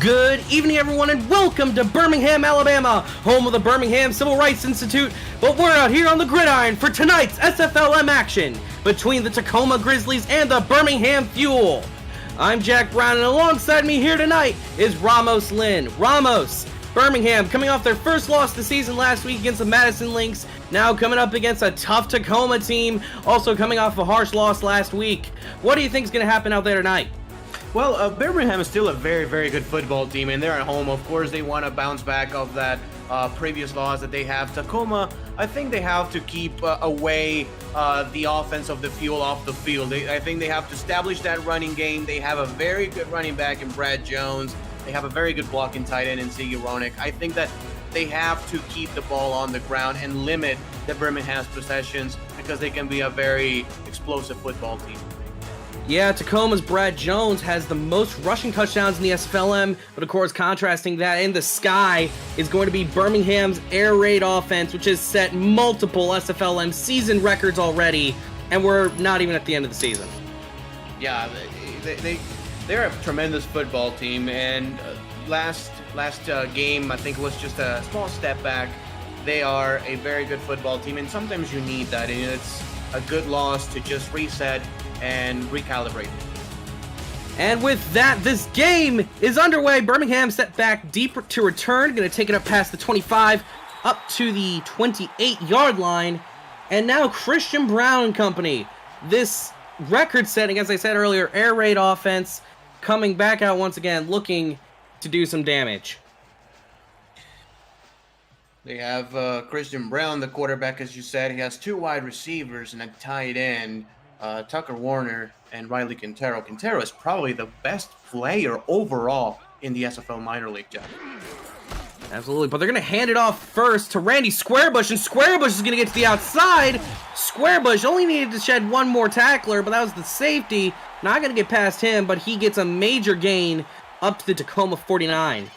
Good evening, everyone, and welcome to Birmingham, Alabama, home of the Birmingham Civil Rights Institute. But we're out here on the gridiron for tonight's SFLm action between the Tacoma Grizzlies and the Birmingham Fuel. I'm Jack Brown, and alongside me here tonight is Ramos Lynn. Ramos, Birmingham coming off their first loss of the season last week against the Madison Lynx, now coming up against a tough Tacoma team, also coming off a harsh loss last week. What do you think is going to happen out there tonight? Well, Birmingham is still a very, very good football team, and they're at home. Of course, they want to bounce back of that previous loss that they have. Tacoma, I think they have to keep away the offense of the Fuel off the field. I think they have to establish that running game. They have a very good running back in Brad Jones. They have a very good blocking tight end in Ziggy Ronick. I think that they have to keep the ball on the ground and limit the Birmingham's possessions because they can be a very explosive football team. Yeah, Tacoma's Brad Jones has the most rushing touchdowns in the SFLm, but of course, contrasting that in the sky is going to be Birmingham's air raid offense, which has set multiple SFLm season records already, and we're not even at the end of the season. Yeah, they're a tremendous football team, and last game, I think it was just a small step back. They are a very good football team, and sometimes you need that, and it's a good loss to just reset and recalibrate. And with that, this game is underway. Birmingham set back deep to return, going to take it up past the 25, up to the 28-yard line. And now Christian Brown and company. This record-setting, as I said earlier, air raid offense coming back out once again, looking to do some damage. They have Christian Brown, the quarterback, as you said. He has two wide receivers and a tight end. Tucker Warner and Riley Quintero. Quintero is probably the best player overall in the SFL minor league, Jeff. Absolutely, but they're going to hand it off first to Randy Squarebush, and Squarebush is going to get to the outside. Squarebush only needed to shed one more tackler, but that was the safety. Not going to get past him, but he gets a major gain up to the Tacoma 49.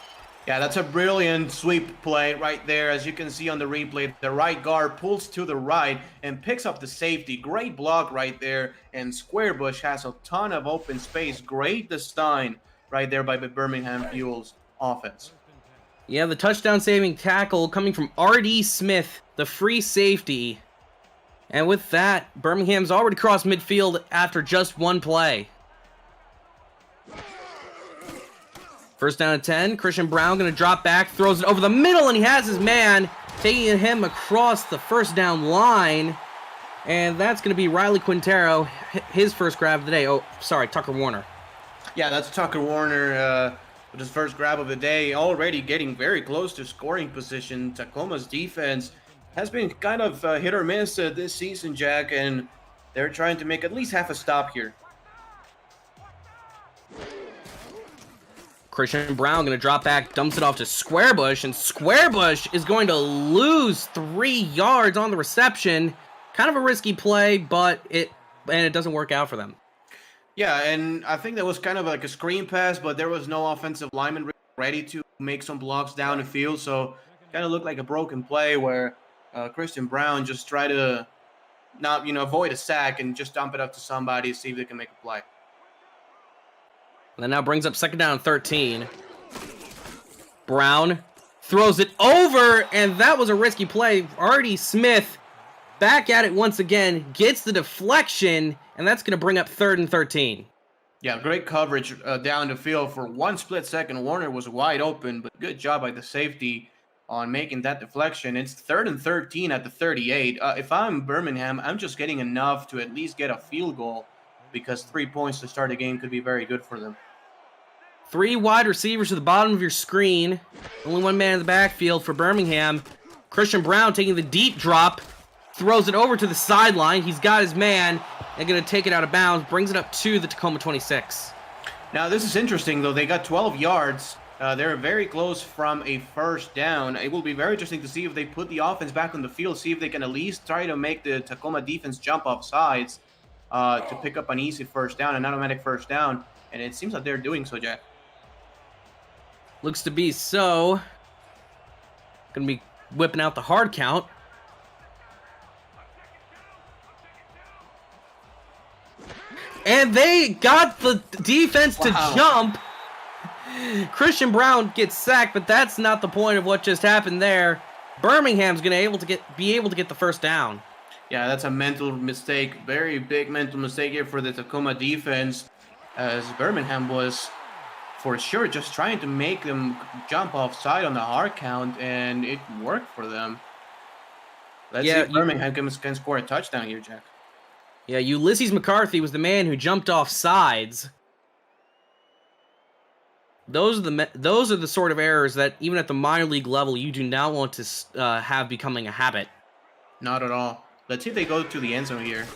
Yeah, that's a brilliant sweep play right there. As you can see on the replay, the right guard pulls to the right and picks up the safety. Great block right there, and Squarebush has a ton of open space. Great design right there by the Birmingham Fuel's offense. Yeah, the touchdown-saving tackle coming from R.D. Smith, the free safety. And with that, Birmingham's already crossed midfield after just one play. First down at 10, Christian Brown going to drop back, throws it over the middle, and he has his man, taking him across the first down line. And that's going to be Riley Quintero, his first grab of the day. Oh, sorry, Tucker Warner. Yeah, that's Tucker Warner with his first grab of the day, already getting very close to scoring position. Tacoma's defense has been kind of hit or miss this season, Jack, and they're trying to make at least half a stop here. Christian Brown going to drop back, dumps it off to Squarebush, and Squarebush is going to lose 3 yards on the reception. Kind of a risky play, but it doesn't work out for them. Yeah, and I think that was kind of like a screen pass, but there was no offensive lineman ready to make some blocks down the field, so kind of looked like a broken play where Christian Brown just tried to not, avoid a sack and just dump it up to somebody, see if they can make a play. And that now brings up second down and 13. Brown throws it over, and that was a risky play. R.D. Smith back at it once again, gets the deflection, and that's going to bring up 3rd and 13. Yeah, great coverage down the field. For one split second, Warner was wide open, but good job by the safety on making that deflection. It's 3rd and 13 at the 38. If I'm Birmingham, I'm just getting enough to at least get a field goal, because 3 points to start the game could be very good for them. 3 wide receivers to the bottom of your screen. Only one man in the backfield for Birmingham. Christian Brown taking the deep drop. Throws it over to the sideline. He's got his man and going to take it out of bounds. Brings it up to the Tacoma 26. Now, this is interesting, though. They got 12 yards. They're very close from a first down. It will be very interesting to see if they put the offense back on the field, see if they can at least try to make the Tacoma defense jump off sides to pick up an easy first down, an automatic first down. And it seems like they're doing so, Jack. Looks to be so. Going to be whipping out the hard count. And they got the defense to jump. Christian Brown gets sacked, but that's not the point of what just happened there. Birmingham's going to be able to get the first down. Yeah, that's a mental mistake. Very big mental mistake here for the Tacoma defense, as Birmingham was for sure just trying to make them jump offside on the hard count, and it worked for them. Let's see if Birmingham can score a touchdown here, Jack. Yeah, Ulysses McCarthy was the man who jumped off sides. Those are the sort of errors that even at the minor league level you do not want to have becoming a habit. Not at all. Let's see if they go to the end zone here.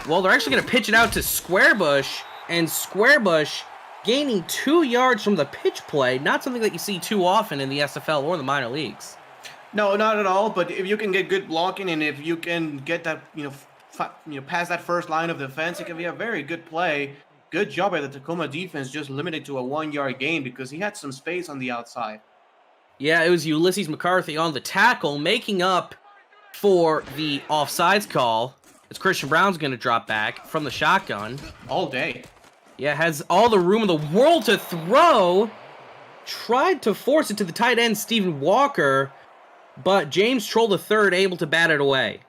Well, they're actually going to pitch it out to Squarebush, and Squarebush gaining 2 yards from the pitch play. Not something that you see too often in the SFL or the minor leagues. No, not at all. But if you can get good blocking and if you can get that, past that first line of defense, it can be a very good play. Good job by the Tacoma defense, just limited to a 1-yard gain because he had some space on the outside. Yeah, it was Ulysses McCarthy on the tackle, making up for the offsides call. As Christian Brown's going to drop back from the shotgun. All day. Yeah, has all the room in the world to throw. Tried to force it to the tight end, Stephen Walker, but James Troll III able to bat it away.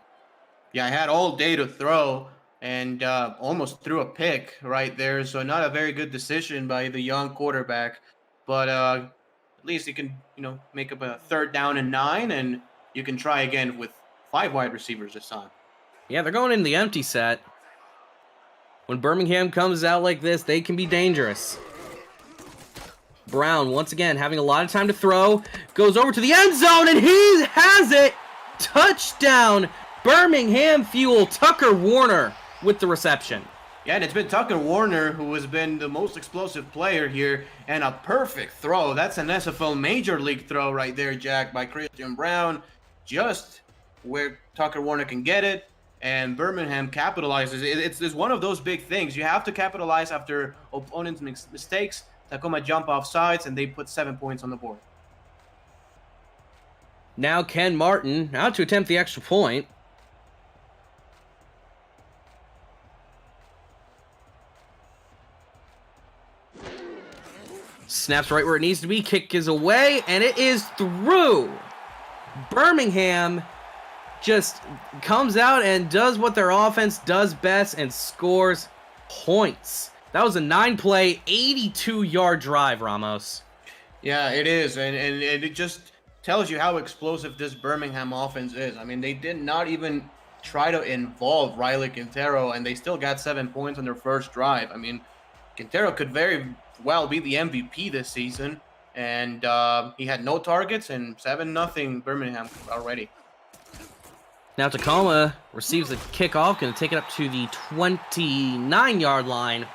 Yeah, I had all day to throw and almost threw a pick right there. So not a very good decision by the young quarterback. But at least you can, make up a 3rd down and 9, and you can try again with 5 wide receivers this time. Yeah, they're going in the empty set. When Birmingham comes out like this, they can be dangerous. Brown, once again, having a lot of time to throw, goes over to the end zone, and he has it! Touchdown! Birmingham Fuel, Tucker Warner with the reception. Yeah, and it's been Tucker Warner who has been the most explosive player here, and a perfect throw. That's an SFL Major League throw right there, Jack, by Christian Brown. Just where Tucker Warner can get it, and Birmingham capitalizes. It's one of those big things. You have to capitalize after opponents make mistakes. Tacoma jump off sides, and they put 7 points on the board. Now Ken Martin, out to attempt the extra point. Snaps right where it needs to be. Kick is away, and it is through. Birmingham just comes out and does what their offense does best and scores points. That was a 9-play, 82-yard drive, Ramos. Yeah, it is, and it just tells you how explosive this Birmingham offense is. I mean, they did not even try to involve Riley Quintero, and they still got 7 points on their first drive. I mean, Quintero could very well be the MVP this season, and he had no targets and 7-0 Birmingham already. Now Tacoma receives the kickoff, going to take it up to the 29-yard line.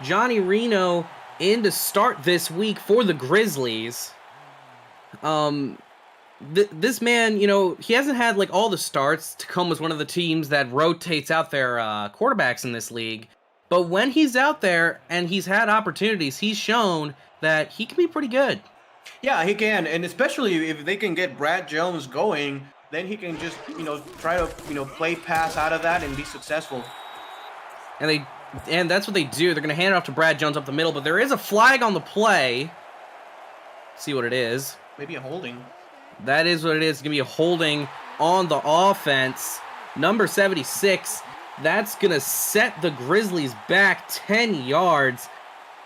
Johnny Reno in to start this week for the Grizzlies. This man, he hasn't had like all the starts. Tacoma's one of the teams that rotates out their quarterbacks in this league. But when he's out there and he's had opportunities, he's shown that he can be pretty good. Yeah, he can, and especially if they can get Brad Jones going, then he can just, try to, play pass out of that and be successful. And that's what they do. They're going to hand it off to Brad Jones up the middle, but there is a flag on the play. See what it is. Maybe a holding. That is what it is. It's going to be a holding on the offense. Number 76. That's going to set the Grizzlies back 10 yards.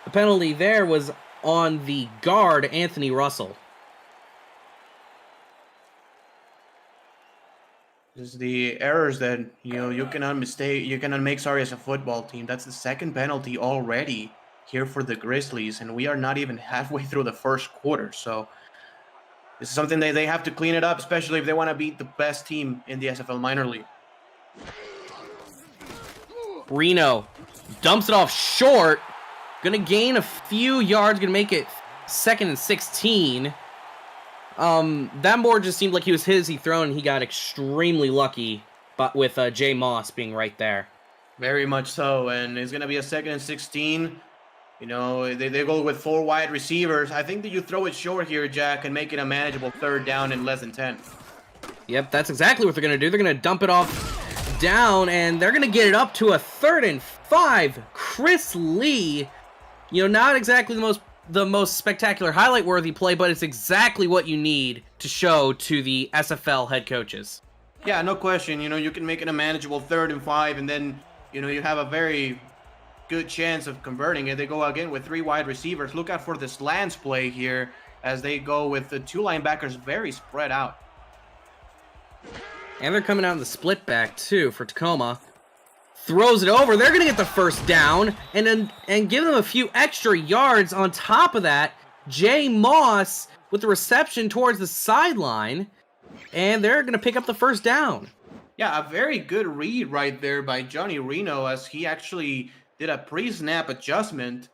The penalty there was on the guard, Anthony Russell. This is the errors that, you cannot make, as a football team. That's the second penalty already here for the Grizzlies, and we are not even halfway through the first quarter. So this is something that they have to clean it up, especially if they want to beat the best team in the SFL minor league. Reno dumps it off short. Gonna gain a few yards. Gonna make it 2nd and 16. That more just seemed like he was he thrown, and he got extremely lucky, but with Jay Moss being right there. Very much so, and it's gonna be a 2nd and 16. They go with 4 wide receivers. I think that you throw it short here, Jack, and make it a manageable 3rd down in less than 10. Yep, that's exactly what they're gonna do. They're gonna dump it off down, and they're gonna get it up to a 3rd and 5. Chris Lee, not exactly the most the most spectacular highlight-worthy play, but it's exactly what you need to show to the SFL head coaches. Yeah, no question. You know, you can make it a manageable 3rd and 5, and then, you know, you have a very good chance of converting it. They go again with 3 wide receivers. Look out for this slants play here as they go with the 2 linebackers very spread out. And they're coming out in the split back, too, for Tacoma. Throws it over. They're going to get the first down and give them a few extra yards on top of that. Jay Moss with the reception towards the sideline, and they're going to pick up the first down. Yeah, a very good read right there by Johnny Reno as he actually did a pre-snap adjustment,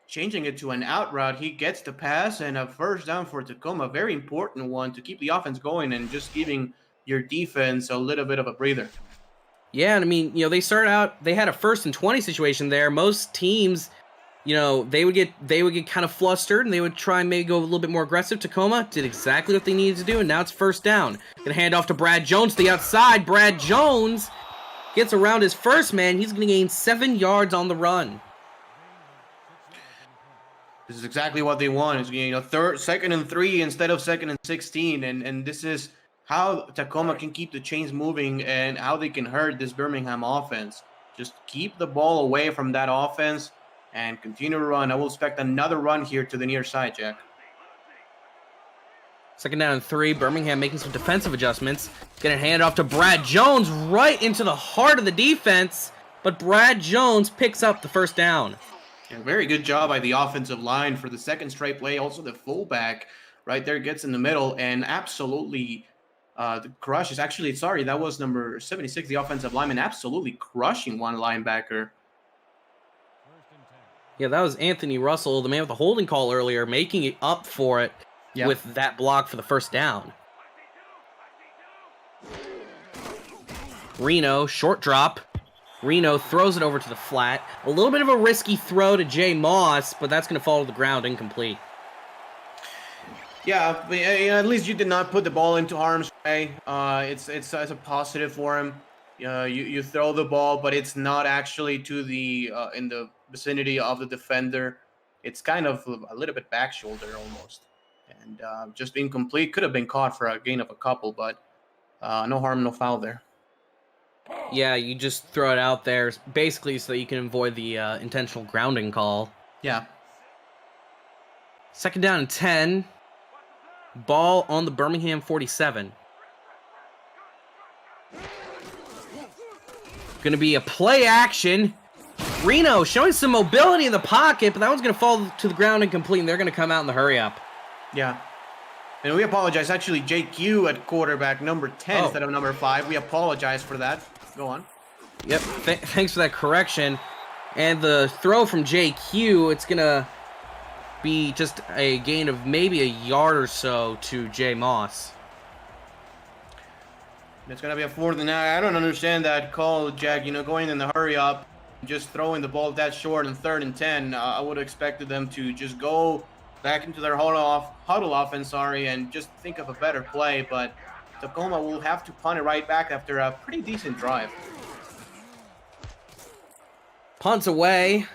changing it to an out route. He gets the pass and a first down for Tacoma. Very important one to keep the offense going and just giving your defense a little bit of a breather. Yeah, and I mean, you know, they started out, they had a 1st and 20 situation there. Most teams, you know, they would get kind of flustered and they would try and maybe go a little bit more aggressive. Tacoma did exactly what they needed to do, and now it's first down. Gonna hand off to Brad Jones to the outside. Brad Jones gets around his first man. He's gonna gain 7 yards on the run. This is exactly what they want. Is, you know, 2nd and 3 instead of 2nd and 16, and this is how Tacoma can keep the chains moving and how they can hurt this Birmingham offense. Just keep the ball away from that offense and continue to run. I will expect another run here to the near side, Jack. 2nd down and 3. Birmingham making some defensive adjustments. Gonna hand off to Brad Jones right into the heart of the defense, but Brad Jones picks up the first down. Yeah, very good job by the offensive line for the 2nd straight play. Also the fullback right there gets in the middle and absolutely the crush is actually, sorry, that was number 76, the offensive lineman, absolutely crushing one linebacker. Yeah, that was Anthony Russell, the man with the holding call earlier, making it up for it with that block for the first down. Reno, short drop. Reno throws it over to the flat. A little bit of a risky throw to Jay Moss, but that's going to fall to the ground incomplete. Yeah, but, at least you did not put the ball into harm's way. It's a positive for him. You throw the ball, but it's not actually to the in the vicinity of the defender. It's kind of a little bit back shoulder almost, and just incomplete. Could have been caught for a gain of a couple, but no harm, no foul there. Yeah, you just throw it out there basically so that you can avoid the intentional grounding call. Yeah. 2nd down and 10. Ball on the Birmingham 47. Going to be a play action. Reno showing some mobility in the pocket, but that one's going to fall to the ground incomplete, and they're going to come out in the hurry up. Yeah. And we apologize. Actually, JQ at quarterback, number 10 instead of number 5. We apologize for that. Go on. Yep. Thanks for that correction. And the throw from JQ, it's going to be just a gain of maybe a yard or so to Jay Moss. It's going to be a 4th and 9. I don't understand that call, Jack. You know, going in the hurry up, just throwing the ball that short in 3rd and 10. I would have expected them to just go back into their huddle offense, and just think of a better play. But Tacoma will have to punt it right back after a pretty decent drive. Punts away.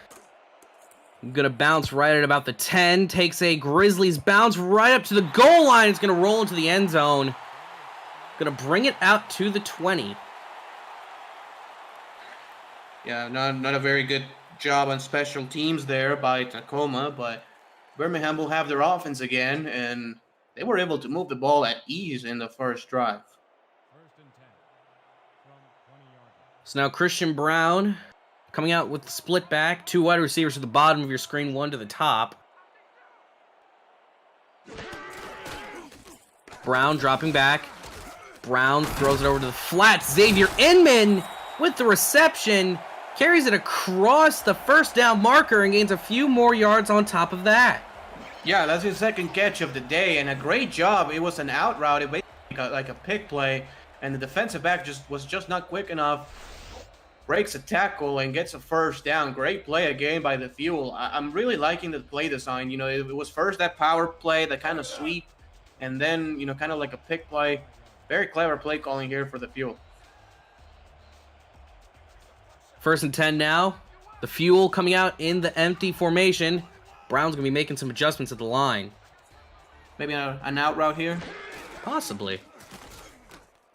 Gonna bounce right at about the 10. Takes a Grizzlies bounce right up to the goal line. It's gonna roll into the end zone. Gonna bring it out to the 20. Yeah, not a very good job on special teams there by Tacoma, but Birmingham will have their offense again, and they were able to move the ball at ease in the first drive. So now Christian Brown coming out with the split back. 2 wide receivers at the bottom of your screen, 1 to the top. Brown dropping back. Brown throws it over to the flat. Xavier Inman with the reception. Carries it across the first down marker and gains a few more yards on top of that. Yeah, that's his 2nd catch of the day, and a great job. It was an out route. It was like a pick play, and the defensive back was just not quick enough. Breaks a tackle and gets a first down. Great play again by the Fuel. I'm really liking the play design. You know, it was first that power play, that kind of sweep, and then, you know, kind of like a pick play. Very clever play calling here for the Fuel. 1st and 10 now. The Fuel coming out in the empty formation. Brown's going to be making some adjustments at the line. Maybe an out route here? Possibly.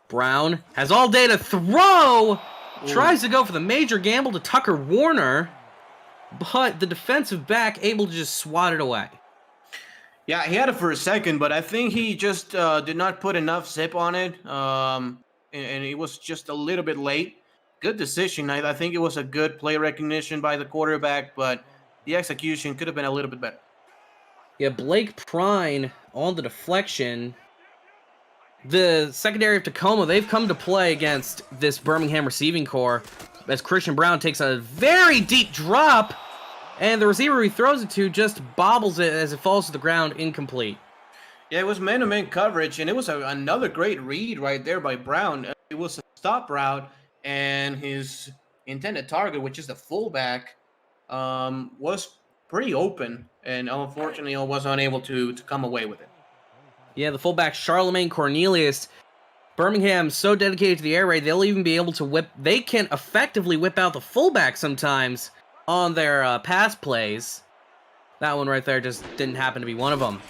Brown has all day to throw! Ooh. Tries to go for the major gamble to Tucker Warner, but the defensive back able to just swat it away. Yeah, he had it for a second, but I think he just did not put enough zip on it, and it was just a little bit late. Good decision. I think it was a good play recognition by the quarterback, but the execution could have been a little bit better. Yeah, Blake Prine on the deflection. The secondary of Tacoma, they've come to play against this Birmingham receiving core as Christian Brown takes a very deep drop, and the receiver he throws it to just bobbles it as it falls to the ground, incomplete. Yeah, it was man-to-man coverage, and it was another great read right there by Brown. It was a stop route, and his intended target, which is the fullback, was pretty open, and unfortunately was unable to come away with it. Yeah, the fullback Charlemagne Cornelius. Birmingham so dedicated to the air raid, they'll even be able to they can effectively whip out the fullback sometimes on their pass plays. That one right there just didn't happen to be one of them.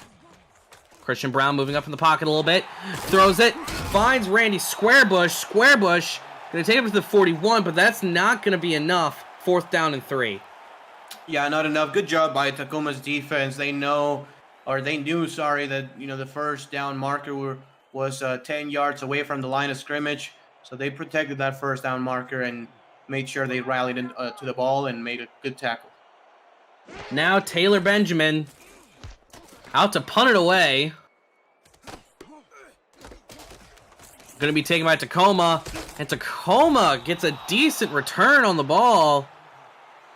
Christian Brown moving up in the pocket a little bit. Throws it. Finds Randy Squarebush. Squarebush going to take him to the 41, but that's not going to be enough. 4th down and 3. Yeah, not enough. Good job by Tacoma's defense. They knew, that, the first down marker was 10 yards away from the line of scrimmage. So they protected that first down marker and made sure they rallied to the ball and made a good tackle. Now Taylor Benjamin out to punt it away. Going to be taken by Tacoma. And Tacoma gets a decent return on the ball.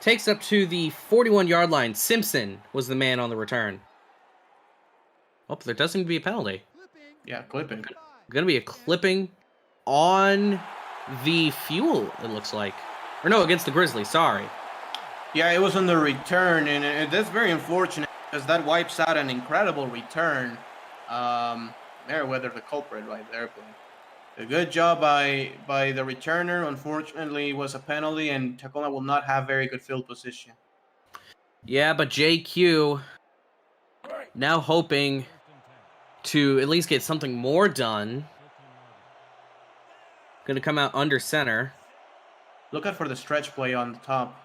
Takes up to the 41-yard line. Simpson was the man on the return. Oh, there does seem to be a penalty. Yeah, clipping. Going to be a clipping on the fuel, it looks like. Or no, against the Grizzlies, sorry. Yeah, it was on the return, and that's very unfortunate because that wipes out an incredible return. Meriwether, the culprit right there. But a good job by the returner. Unfortunately, it was a penalty, and Tacoma will not have very good field position. Yeah, but JQ now hoping to at least get something more done. Going to come out under center. Look out for the stretch play on the top.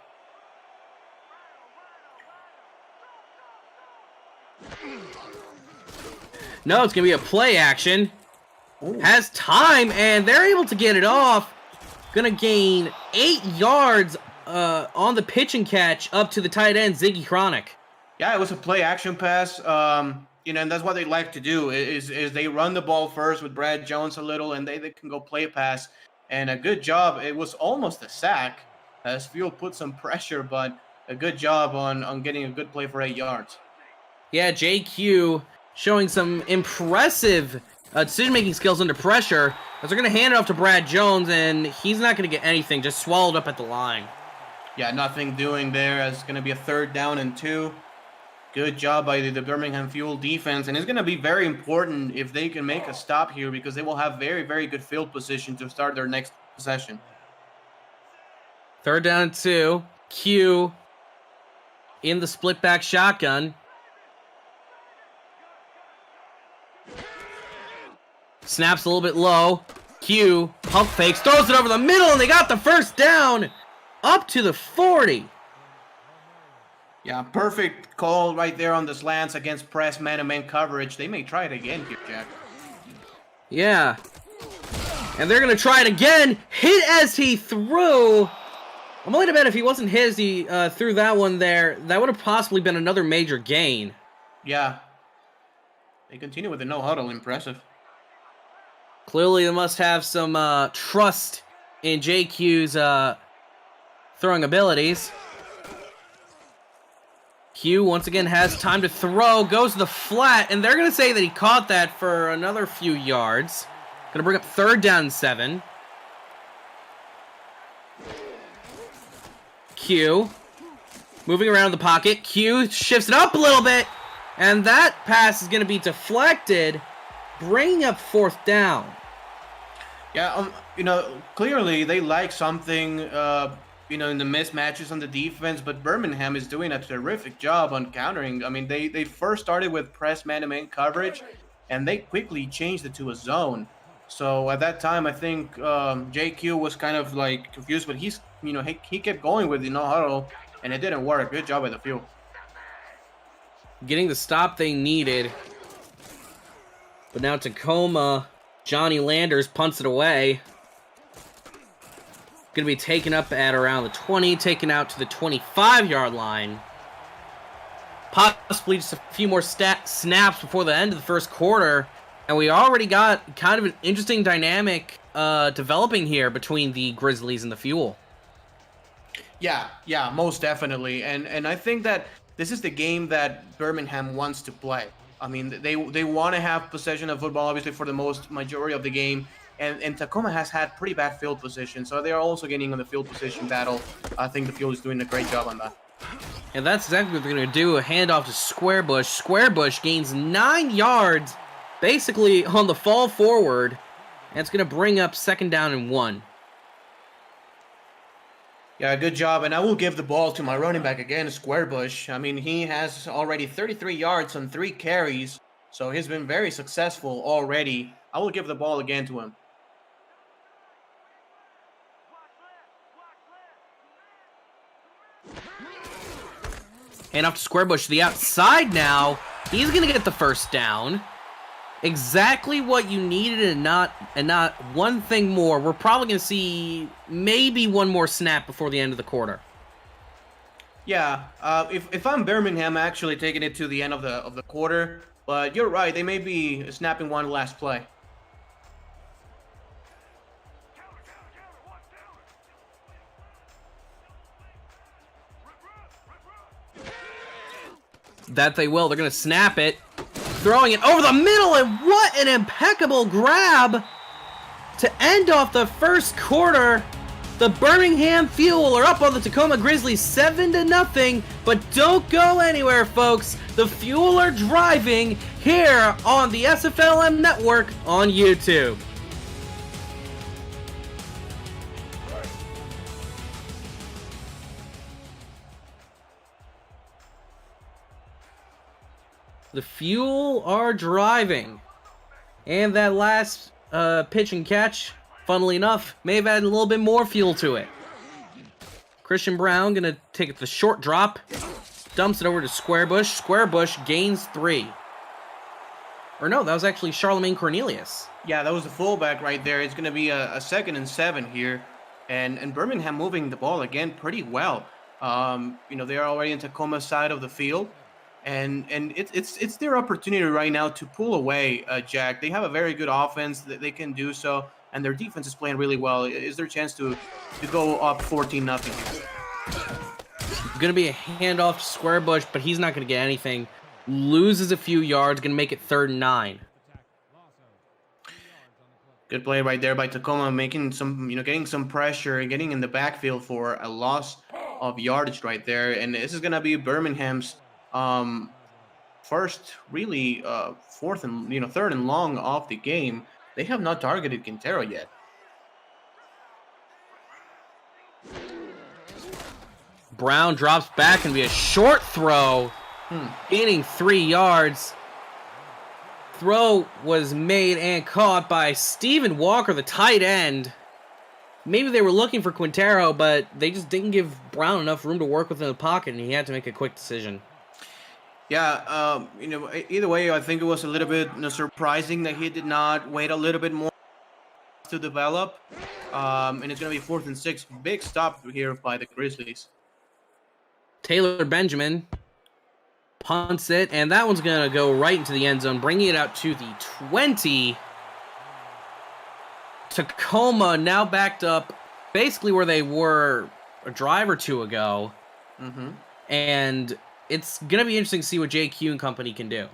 No, it's going to be a play action. Ooh. Has time, and they're able to get it off. Going to gain 8 yards on the pitch and catch up to the tight end, Ziggy Chronic. Yeah, it was a play action pass. And that's what they like to do is they run the ball first with Brad Jones a little, and they can go play a pass. And a good job. It was almost a sack as Field put some pressure, but a good job on getting a good play for 8 yards. Yeah, JQ showing some impressive decision-making skills under pressure as they're going to hand it off to Brad Jones, and he's not going to get anything, just swallowed up at the line. Yeah, nothing doing there. It's going to be a 3rd down and 2. Good job by the Birmingham Fuel defense, and it's going to be very important if they can make a stop here because they will have very, very good field position to start their next possession. 3rd down and 2. Q in the split back shotgun. Snaps a little bit low. Q pump fakes, throws it over the middle, and they got the 1st down up to the 40. Yeah, perfect call right there on the slants against press man-to-man coverage. They may try it again here, Jack. Yeah. And they're going to try it again. Hit as he threw. I'm willing to bet if he wasn't hit as he threw that one there, that would have possibly been another major gain. Yeah. They continue with the no huddle. Impressive. Clearly, they must have some trust in JQ's throwing abilities. Q once again has time to throw, goes to the flat, and they're going to say that he caught that for another few yards. Going to bring up 3rd down and 7. Q moving around the pocket. Q shifts it up a little bit, and that pass is going to be deflected, bringing up 4th down. Yeah, clearly they like something in the mismatches on the defense, but Birmingham is doing a terrific job on countering. I mean, they first started with press man-to-man coverage, and they quickly changed it to a zone. So at that time, I think JQ was kind of like confused, but he kept going with the no huddle, and it didn't work. Good job by the field. Getting the stop they needed. But now Tacoma, Johnny Landers punts it away. Going to be taken up at around the 20, taken out to the 25-yard line. Possibly just a few more snaps before the end of the first quarter. And we already got kind of an interesting dynamic developing here between the Grizzlies and the Fuel. Yeah, most definitely. And I think that this is the game that Birmingham wants to play. I mean, they want to have possession of football, obviously, for the majority of the game. And Tacoma has had pretty bad field position, so they are also getting on the field position battle. I think the field is doing a great job on that. And that's exactly what they're going to do, a handoff to Squarebush. Squarebush gains 9 yards, basically on the fall forward, and it's going to bring up 2nd down and 1. Yeah, good job, and I will give the ball to my running back again, Squarebush. I mean, he has already 33 yards on 3 carries, so he's been very successful already. I will give the ball again to him. And off to Squarebush to the outside now. He's going to get the 1st down. Exactly what you needed and not one thing more. We're probably going to see maybe one more snap before the end of the quarter. Yeah, if I'm Birmingham, actually taking it to the end of the quarter, but you're right, they may be snapping one last play. That they will. They're going to snap it. Throwing it over the middle, and what an impeccable grab to end off the first quarter. The Birmingham Fuel are up on the Tacoma Grizzlies 7-0, but don't go anywhere, folks. The Fuel are driving here on the SFLm network on YouTube. The Fuel are driving. And that last pitch and catch, funnily enough, may have added a little bit more fuel to it. Christian Brown going to take the short drop. Dumps it over to Squarebush. Squarebush gains 3. Or no, that was actually Charlemagne Cornelius. Yeah, that was the fullback right there. It's going to be a 2nd and 7 here. And Birmingham moving the ball again pretty well. They are already in Tacoma's side of the field. And it's their opportunity right now to pull away, Jack. They have a very good offense that they can do so, and their defense is playing really well. Is their chance to go up 14-0 here? Going to be a handoff to Squarebush, but he's not going to get anything. Loses a few yards, going to make it 3rd and 9. Good play right there by Tacoma, making some, getting some pressure and getting in the backfield for a loss of yardage right there. And this is going to be Birmingham's first really 4th and 3rd and long of the game. They have not targeted Quintero yet. Brown drops back and be a short throw, gaining 3 yards. Throw was made and caught by Steven Walker, the tight end. Maybe they were looking for Quintero, but they just didn't give Brown enough room to work within the pocket, and he had to make a quick decision. Yeah, either way, I think it was a little bit surprising that he did not wait a little bit more to develop. And it's going to be 4th and 6. Big stop here by the Grizzlies. Taylor Benjamin punts it, and that one's going to go right into the end zone, bringing it out to the 20. Tacoma now backed up basically where they were a drive or two ago. And it's going to be interesting to see what JQ and company can do.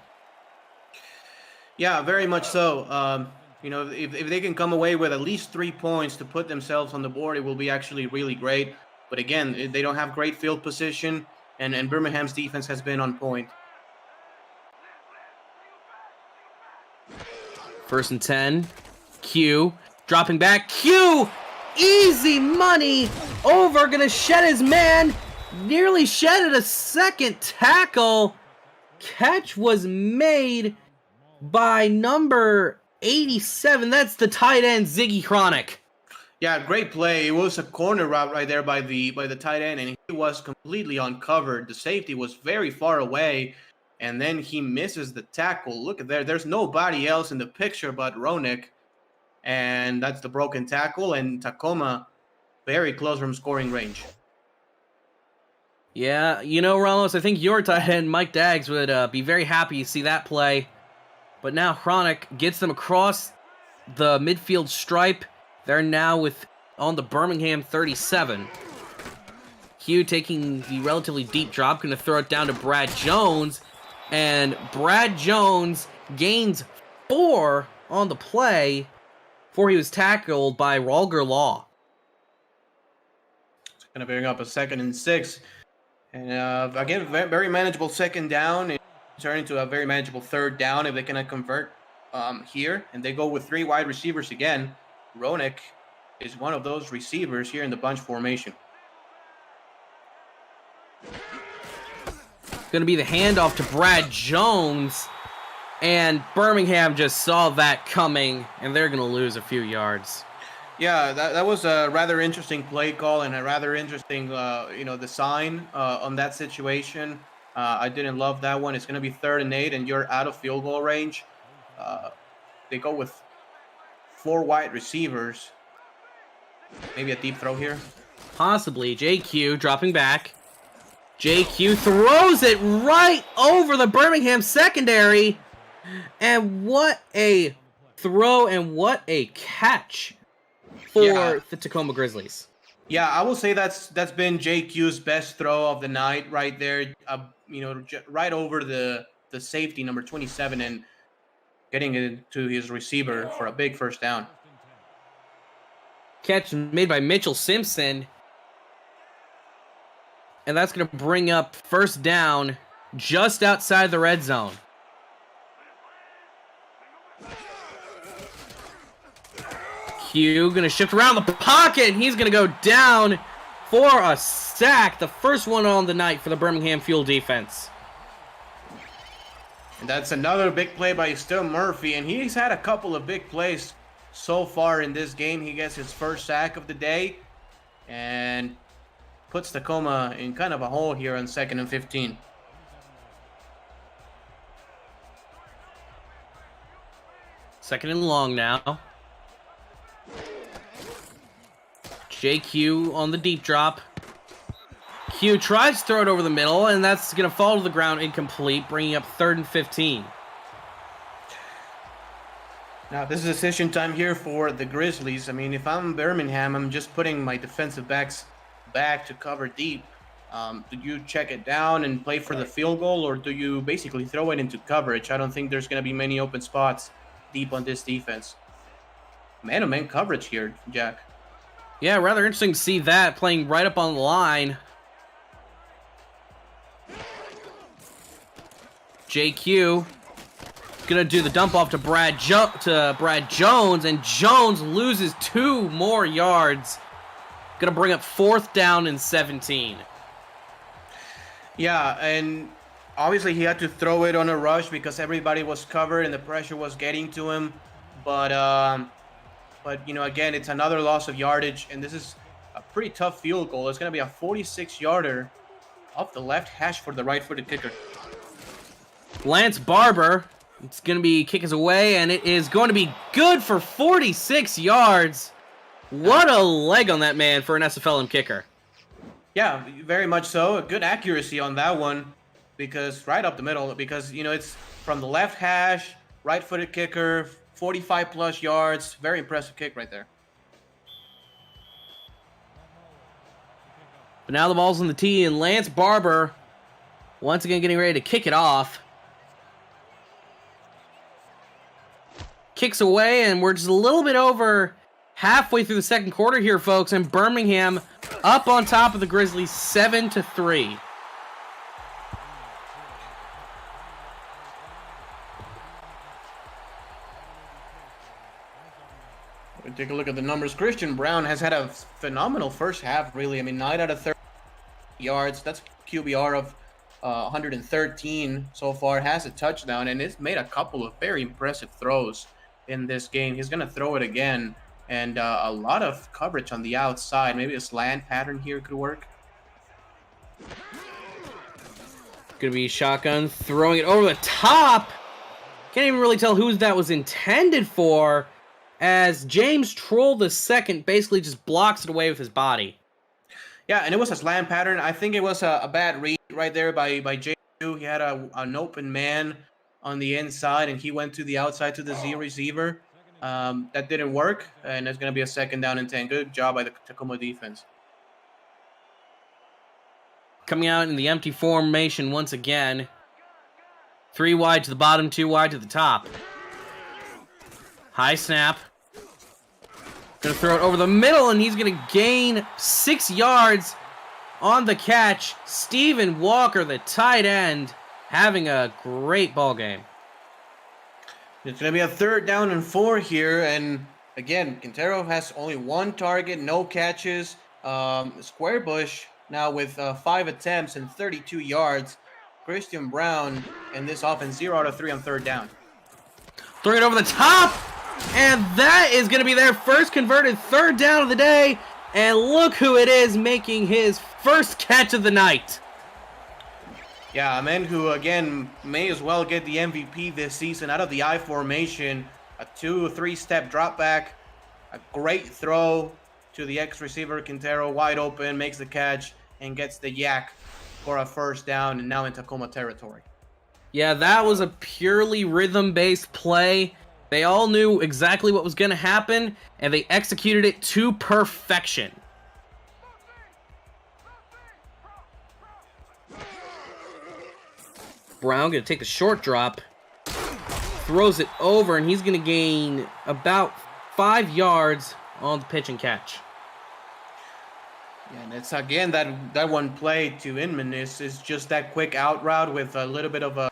Yeah, very much so. If they can come away with at least 3 points to put themselves on the board, it will be actually really great. But again, they don't have great field position, and Birmingham's defense has been on point. 1st and 10. Q dropping back. Q! Easy money over, gonna shed his man. Nearly shedded a second tackle. Catch was made by number 87. That's the tight end, Ziggy Chronic. Yeah, great play. It was a corner route right there by the tight end, and he was completely uncovered. The safety was very far away, and then he misses the tackle. Look at there. There's nobody else in the picture but Ronek, and that's the broken tackle, and Tacoma very close from scoring range. Yeah, you know, Ramos, I think your tight end, Mike Daggs, would be very happy to see that play. But now Chronic gets them across the midfield stripe. They're now on the Birmingham 37. Hugh taking the relatively deep drop, going to throw it down to Brad Jones. And Brad Jones gains 4 on the play before he was tackled by Rolger Law. It's going to bring up a 2nd and 6. And again, very manageable 2nd down. And turn into a very manageable 3rd down if they cannot convert here. And they go with 3 wide receivers again. Ronek is one of those receivers here in the bunch formation. Going to be the handoff to Brad Jones. And Birmingham just saw that coming, and they're going to lose a few yards. Yeah, that was a rather interesting play call and a rather interesting, design on that situation. I didn't love that one. It's going to be 3rd and 8, and you're out of field goal range. They go with 4 wide receivers. Maybe a deep throw here. Possibly. JQ dropping back. JQ throws it right over the Birmingham secondary. And what a throw and what a catch for the Tacoma Grizzlies. Yeah, I will say that's been JQ's best throw of the night right there. Right over the safety, number 27, and getting it to his receiver for a big 1st down. Catch made by Mitchell Simpson. And that's going to bring up 1st down just outside the red zone. Q going to shift around the pocket, and he's going to go down for a sack. The first one on the night for the Birmingham Fuel defense. And that's another big play by Still Murphy, and he's had a couple of big plays so far in this game. He gets his 1st sack of the day and puts Tacoma in kind of a hole here on 2nd and 15. Second and long now. JQ on the deep drop. Q tries to throw it over the middle, and that's going to fall to the ground incomplete, bringing up 3rd and 15. Now, this is decision time here for the Grizzlies. I mean, if I'm Birmingham, I'm just putting my defensive backs back to cover deep. Do you check it down and play for the field goal, or do you basically throw it into coverage? I don't think there's going to be many open spots deep on this defense. Man-to-man coverage here, Jack. Yeah, rather interesting to see that, playing right up on the line. JQ gonna do the dump off to Brad Jones, and Jones loses 2 more yards. Gonna bring up 4th down and 17. Yeah, and obviously he had to throw it on a rush because everybody was covered and the pressure was getting to him. But again, it's another loss of yardage, and this is a pretty tough field goal. It's gonna be a 46-yarder off the left hash for the right-footed kicker. Lance Barber, it's going to be kickers away, and it is going to be good for 46 yards. What a leg on that man for an SFLm kicker. Yeah, very much so. Good accuracy on that one, because right up the middle, because, it's from the left hash, right-footed kicker, 45-plus yards. Very impressive kick right there. But now the ball's on the tee, and Lance Barber once again getting ready to kick it off. Kicks away, and we're just a little bit over halfway through the 2nd quarter here, folks, and Birmingham up on top of the Grizzlies 7-3. Take a look at the numbers. Christian Brown has had a phenomenal first half, really. I mean, 9 out of 30 yards. That's QBR of 113 so far. Has a touchdown, and it's made a couple of very impressive throws in this game. He's going to throw it again, and a lot of coverage on the outside. Maybe a slant pattern here could work. Gonna be shotgun, throwing it over the top. Can't even really tell who that was intended for, as James Troll II basically just blocks it away with his body. Yeah, and it was a slant pattern. I think it was a bad read right there by J2. He had an open man on the inside, and he went to the outside to the Z receiver. That didn't work, and it's going to be a 2nd down and 10. Good job by the Tacoma defense. Coming out in the empty formation once again. 3 wide to the bottom, 2 wide to the top. High snap. Gonna throw it over the middle, and he's gonna gain 6 yards on the catch. Steven Walker, the tight end, having a great ball game. It's going to be a 3rd down and 4 here, and again, Quintero has only 1 target, no catches. Squarebush now with 5 attempts and 32 yards. Christian Brown in this offense, 0 out of 3 on 3rd down. Throwing it over the top, and that is going to be their first converted 3rd down of the day. And look who it is making his first catch of the night. Yeah, a man who, again, may as well get the MVP this season out of the I formation. A 2-3-step drop back, a great throw to the ex-receiver Quintero, wide open, makes the catch, and gets the yak for a 1st down, and now in Tacoma territory. Yeah, that was a purely rhythm-based play. They all knew exactly what was going to happen, and they executed it to perfection. Brown going to take the short drop, throws it over, and he's going to gain about 5 yards on the pitch and catch. Yeah, and it's again that one play to Inman is just that quick out route with a little bit of a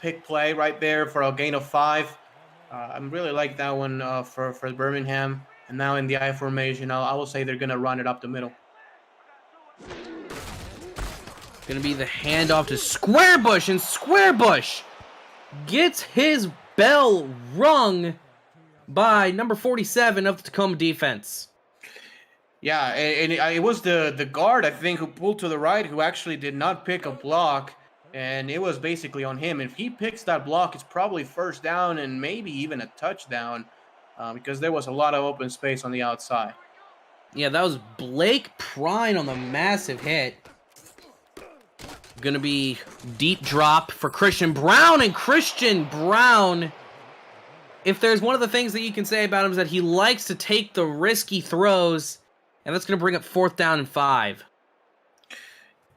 pick play right there for a gain of 5. I really like that one for Birmingham. And now in the I formation, I will say they're gonna run it up the middle. Gonna be the handoff to Squarebush, and Squarebush gets his bell rung by number 47 of the Tacoma defense. Yeah, and it was the guard, I think, who pulled to the right, who actually did not pick a block, and it was basically on him. If he picks that block, it's probably 1st down and maybe even a touchdown, because there was a lot of open space on the outside. Yeah, that was Blake Prine on the massive hit. Gonna be deep drop for Christian Brown, and Christian Brown, if there's one of the things that you can say about him, is that he likes to take the risky throws, and that's going to bring up 4th down and 5.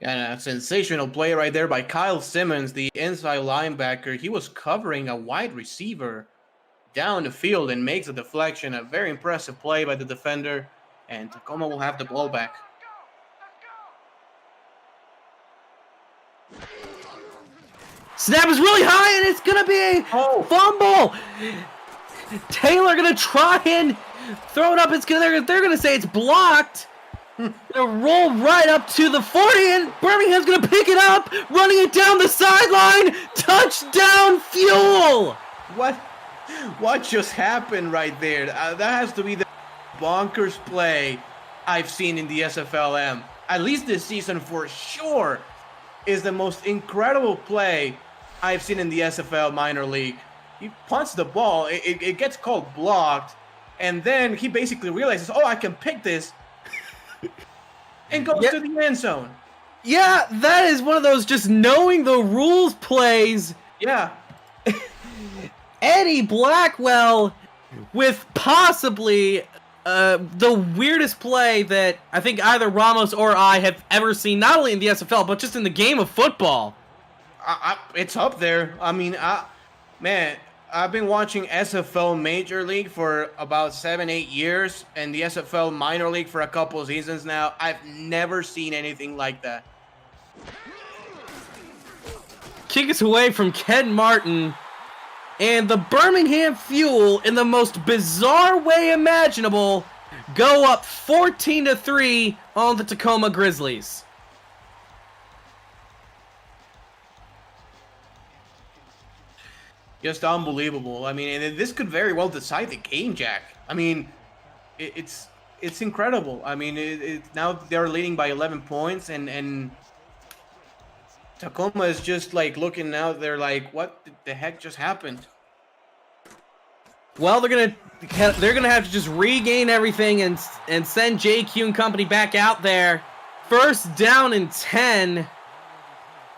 And a sensational play right there by Kyle Simmons, the inside linebacker. He was covering a wide receiver down the field and makes a deflection. A very impressive play by the defender, and Tacoma will have the ball back. Snap is really high, and it's going to be a fumble. Taylor going to try and throw it up. They're going to say it's blocked. Gonna roll right up to the 40, and Birmingham's going to pick it up, running it down the sideline. Touchdown, Fuel. What just happened right there? That has to be the bonkers play I've seen in the SFLm. At least this season for sure is the most incredible play I've seen in the SFL minor league. He punts the ball, it gets called blocked, and then he basically realizes, oh, I can pick this, and goes to the end zone. Yeah, that is one of those just knowing the rules plays. Yeah. Eddie Blackwell with possibly the weirdest play that I think either Ramos or I have ever seen, not only in the SFL, but just in the game of football. It's up there. I mean, man, I've been watching SFL Major League for about 7-8 years, and the SFL Minor League for a couple of seasons now. I've never seen anything like that. Kick us away from Ken Martin. And the Birmingham Fuel, in the most bizarre way imaginable, go up 14-3 on the Tacoma Grizzlies. Just unbelievable. I mean, and this could very well decide the game, Jack. I mean, it's incredible. I mean, now they're leading by 11 points, and Tacoma is just like looking out. They're like, what the heck just happened? Well, they're gonna have to just regain everything and send JQ and company back out there. First down and 10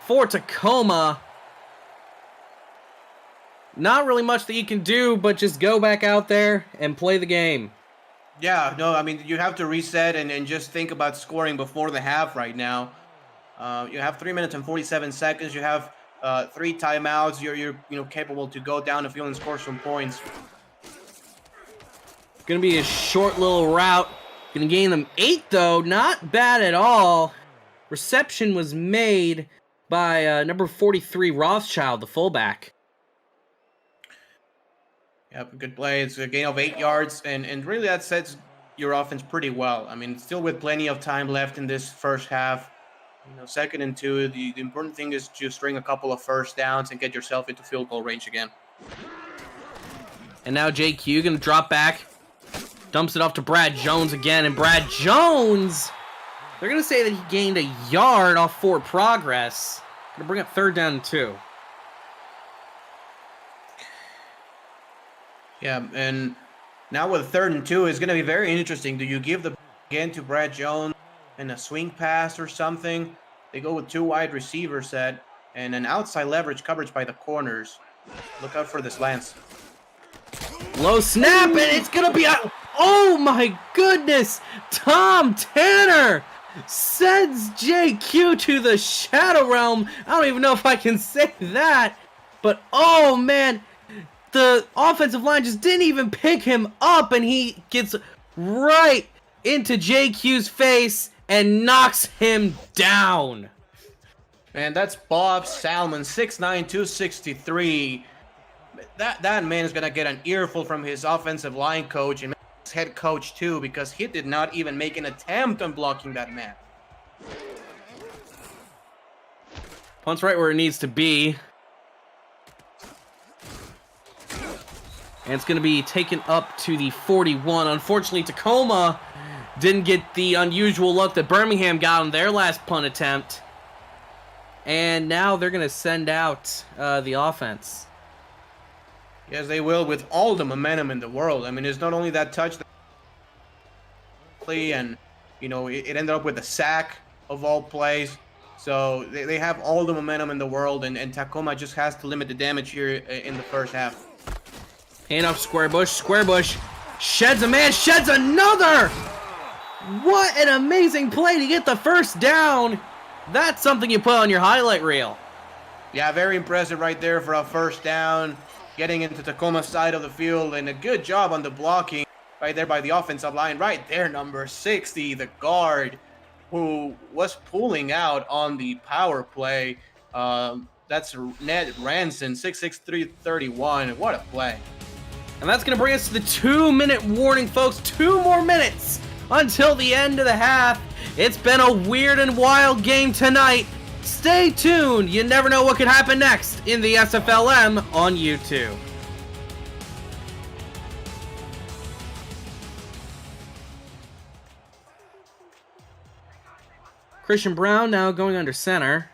for Tacoma. Not really much that you can do, but just go back out there and play the game. Yeah, no, I mean, you have to reset and just think about scoring before the half right now. You have 3 minutes and 47 seconds. You have 3 timeouts. You're capable to go down the field and score some points. Gonna be a short little route. Gonna gain them 8 though. Not bad at all. Reception was made by number 43 Rothschild, the fullback. Yep, good play. It's a gain of 8 yards, and really that sets your offense pretty well. I mean, still with plenty of time left in this first half. 2nd and 2. The important thing is to string a couple of first downs and get yourself into field goal range again. And now JQ gonna drop back, dumps it off to Brad Jones again, and Brad Jones, they're gonna say that he gained a yard off forward progress. Gonna bring up 3rd down and 2. Yeah, and now with 3rd and 2, it's going to be very interesting. Do you give the again to Brad Jones and a swing pass or something? They go with 2 wide receiver set and an outside leverage coverage by the corners. Look out for this Lance. Low snap, and it's going to be a... Oh my goodness! Tom Tanner sends JQ to the Shadow Realm. I don't even know if I can say that, but oh man... The offensive line just didn't even pick him up, and he gets right into JQ's face and knocks him down. Man, that's Bob Salmon, 6'9", 263. That man is going to get an earful from his offensive line coach and his head coach too, because he did not even make an attempt on blocking that man. Punt's right where it needs to be. And it's going to be taken up to the 41. Unfortunately, Tacoma didn't get the unusual look that Birmingham got on their last punt attempt. And now they're going to send out the offense. Yes, they will, with all the momentum in the world. I mean, it's not only that touchdown, and, it ended up with a sack of all plays. So they have all the momentum in the world, and Tacoma just has to limit the damage here in the first half. Hand off Squarebush, sheds a man, sheds another! What an amazing play to get the first down! That's something you put on your highlight reel. Yeah, very impressive right there for a first down, getting into Tacoma's side of the field, and a good job on the blocking right there by the offensive line. Right there, number 60, the guard, who was pulling out on the power play. That's Ned Ranson, 6'6", 331. What a play. And that's going to bring us to the 2-minute warning, folks. 2 more minutes until the end of the half. It's been a weird and wild game tonight. Stay tuned. You never know what could happen next in the SFLm on YouTube. Christian Brown now going under center.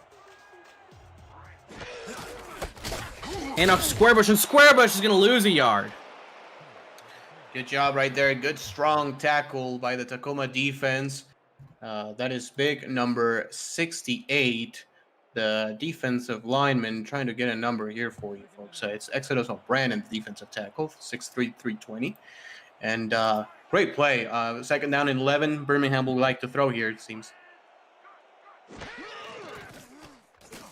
And off Squarebush, and Squarebush is going to lose a yard. Good job right there. Good strong tackle by the Tacoma defense. That is big number 68. The defensive lineman, trying to get a number here for you folks. It's Exodus O'Brien, defensive tackle, 6'3", 320. And great play. 2nd down and 11. Birmingham will like to throw here, it seems.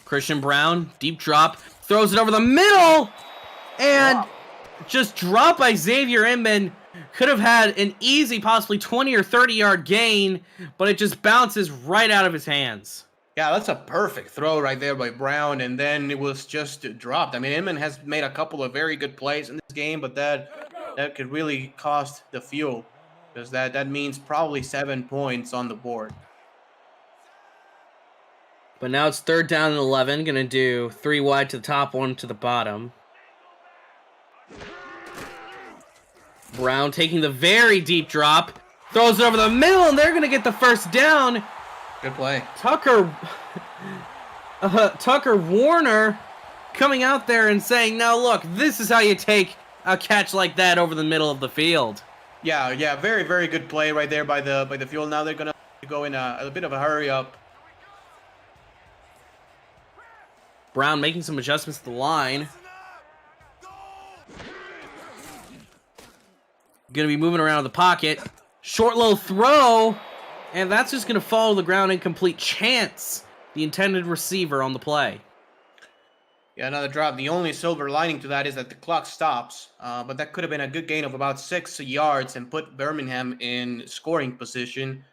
Christian Brown, deep drop, throws it over the middle, and just dropped by Xavier Inman. Could have had an easy, possibly 20 or 30 yard gain, but it just bounces right out of his hands. Yeah, that's a perfect throw right there by Brown, and then it was just dropped. I mean, Inman has made a couple of very good plays in this game, but that could really cost the Fuel, because that means probably 7 points on the board. But now it's 3rd down and 11. Gonna do 3 wide to the top, 1 to the bottom. Brown taking the very deep drop. Throws it over the middle, and they're gonna get the first down. Good play. Tucker Warner coming out there and saying, "Now look, this is how you take a catch like that over the middle of the field." Yeah, very, very good play right there by the Fuel. Now they're gonna go in a bit of a hurry up. Brown making some adjustments to the line. Gonna be moving around the pocket. Short little throw, and that's just gonna fall to the ground. Incomplete. Chance, the intended receiver, on the play. Yeah, another drop. The only silver lining to that is that the clock stops, but that could have been a good gain of about 6 yards and put Birmingham in scoring position.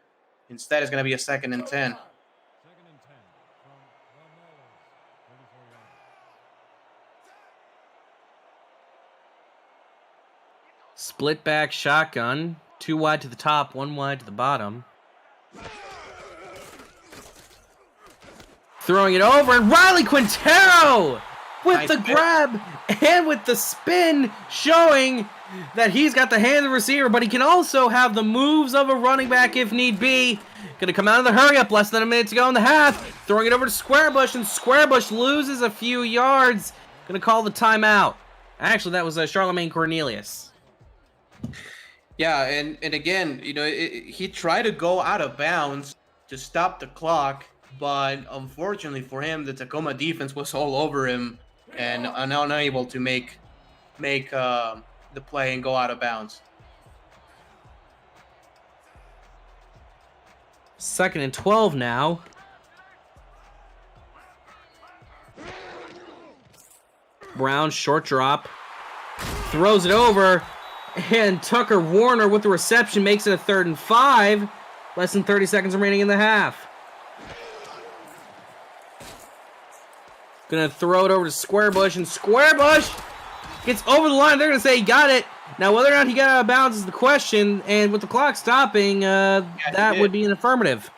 Instead, it's going to be a 2nd and 10. Split back shotgun. 2 wide to the top, 1 wide to the bottom. Throwing it over, and Riley Quintero with Nice the grab and with the spin, showing that he's got the hand of the receiver, but he can also have the moves of a running back if need be. Gonna come out of the hurry up, less than a minute to go in the half. Throwing it over to Squarebush, and Squarebush loses a few yards. Gonna call the timeout. Actually, that was Charlemagne Cornelius. Yeah, and again, you know, he tried to go out of bounds to stop the clock, but unfortunately for him, the Tacoma defense was all over him and unable to make the play and go out of bounds. 2nd and 12 now. Brown, short drop. Throws it over. And Tucker Warner with the reception makes it a 3rd and 5. Less than 30 seconds remaining in the half. Gonna throw it over to Squarebush, and Squarebush gets over the line. They're gonna say he got it. Now, whether or not he got out of bounds is the question, and with the clock stopping, that would be an affirmative.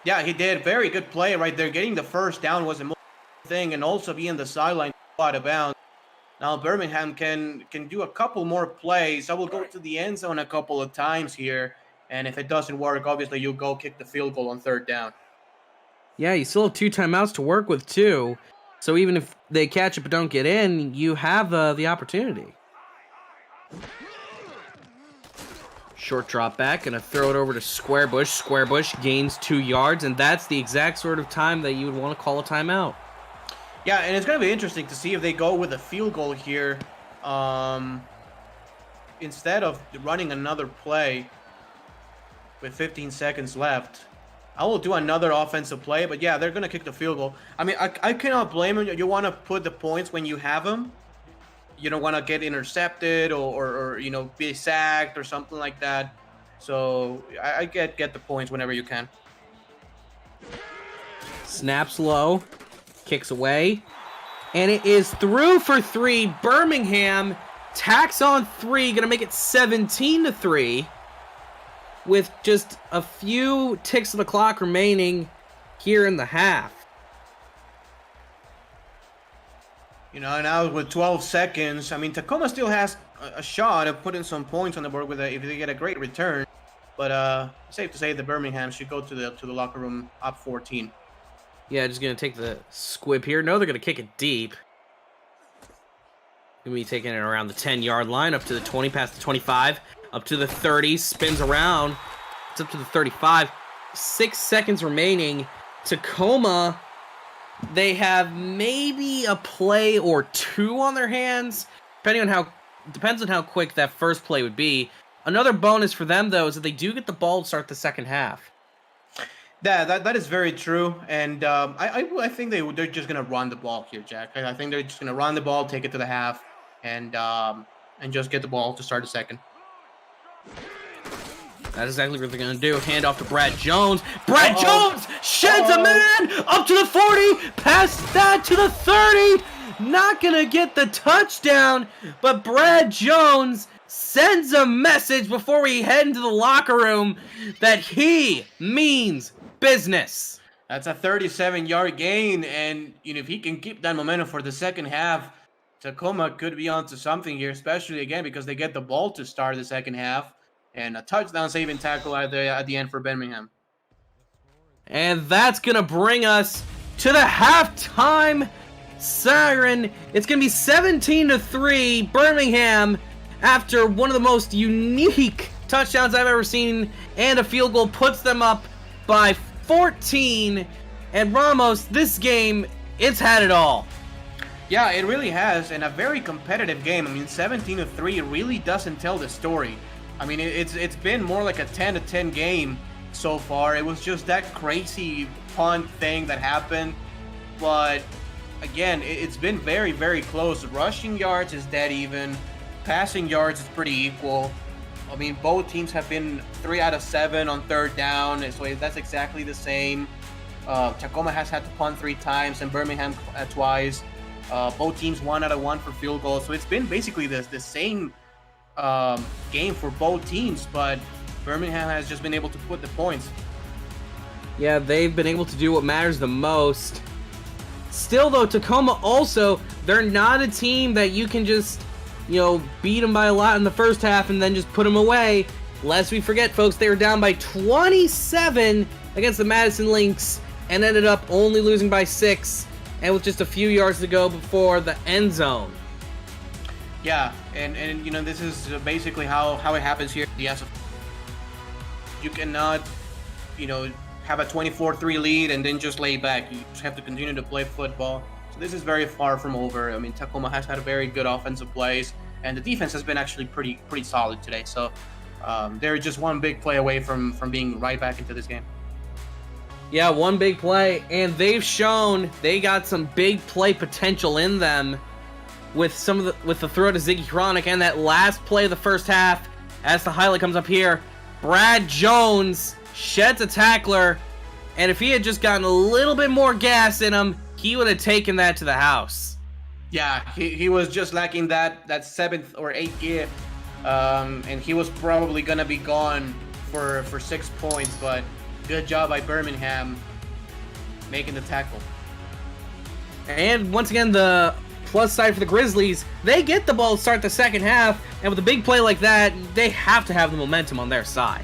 Yeah, he did. Very good play right there. Getting the first down was a thing, and also being the sideline out of bounds. Now Birmingham can do a couple more plays. I will go to the end zone a couple of times here, and if it doesn't work, obviously you'll go kick the field goal on 3rd down. Yeah, you still have 2 timeouts to work with, too. So even if they catch it but don't get in, you have the opportunity. Short drop back, gonna throw it over to Squarebush. Squarebush gains 2 yards, and that's the exact sort of time that you would want to call a timeout. Yeah, and it's going to be interesting to see if they go with a field goal here instead of running another play with 15 seconds left. I will do another offensive play, but yeah, they're going to kick the field goal. I mean, I cannot blame them. You want to put the points when you have them. You don't want to get intercepted or you know, be sacked or something like that. So I get the points whenever you can. Snaps low. Kicks away, and it is through for 3. Birmingham tacks on 3, gonna make it 17-3 with just a few ticks of the clock remaining here in the half. You know, now with 12 seconds, I mean, Tacoma still has a shot of putting some points on the board if they get a great return, but safe to say that Birmingham should go to the locker room up 14. Yeah, just going to take the squib here. No, they're going to kick it deep. Going to be taking it around the 10-yard line, up to the 20, past the 25, up to the 30, spins around. It's up to the 35. 6 seconds remaining. Tacoma, they have maybe a play or 2 on their hands, depends on how quick that first play would be. Another bonus for them, though, is that they do get the ball to start the second half. Yeah, that is very true, and I think they're just gonna run the ball here, Jack. I think they're just gonna run the ball, take it to the half, and just get the ball to start the second. That's exactly what they're going to do. Hand off to Brad Jones. Brad Jones sheds a man up to the 40. Past that to the 30. Not going to get the touchdown, but Brad Jones sends a message before we head into the locker room that he means business. That's a 37-yard gain, and if he can keep that momentum for the second half, Tacoma could be onto something here, especially again because they get the ball to start the second half, and a touchdown saving tackle at the end for Birmingham. And that's gonna bring us to the halftime siren. It's gonna be 17-3 Birmingham after one of the most unique touchdowns I've ever seen, and a field goal puts them up by 14. And Ramos, this game, it's had it all. Yeah, it really has, and a very competitive game. I mean, 17-3 really doesn't tell the story. I mean, it's been more like a 10-10 game so far. It was just that crazy punt thing that happened, but again, it's been very, very close. Rushing yards is dead even. Passing yards is pretty equal. I mean, both teams have been 3 out of 7 on third down, so that's exactly the same. Tacoma has had to punt 3 times and Birmingham twice. Both teams 1 out of 1 for field goals, so it's been basically the same game for both teams, but Birmingham has just been able to put the points. Yeah, they've been able to do what matters the most. Still, though, Tacoma also, they're not a team that you can just, beat them by a lot in the first half and then just put them away. Lest we forget, folks, they were down by 27 against the Madison Lynx and ended up only losing by 6, and with just a few yards to go before the end zone. Yeah, and this is basically how it happens here. Yes, you cannot, have a 24-3 lead and then just lay back. You just have to continue to play football. So this is very far from over. I mean, Tacoma has had a very good offensive plays, and the defense has been actually pretty solid today. So they're just one big play away from being right back into this game. Yeah, one big play, and they've shown they got some big play potential in them with the throw to Ziggy Chronic and that last play of the first half. As the highlight comes up here, Brad Jones sheds a tackler, and if he had just gotten a little bit more gas in him, he would have taken that to the house. Yeah, he was just lacking that 7th or 8th gear, and he was probably gonna be gone for 6 points, but good job by Birmingham making the tackle. And once again, the plus side for the Grizzlies, they get the ball to start the second half, and with a big play like that, they have to have the momentum on their side.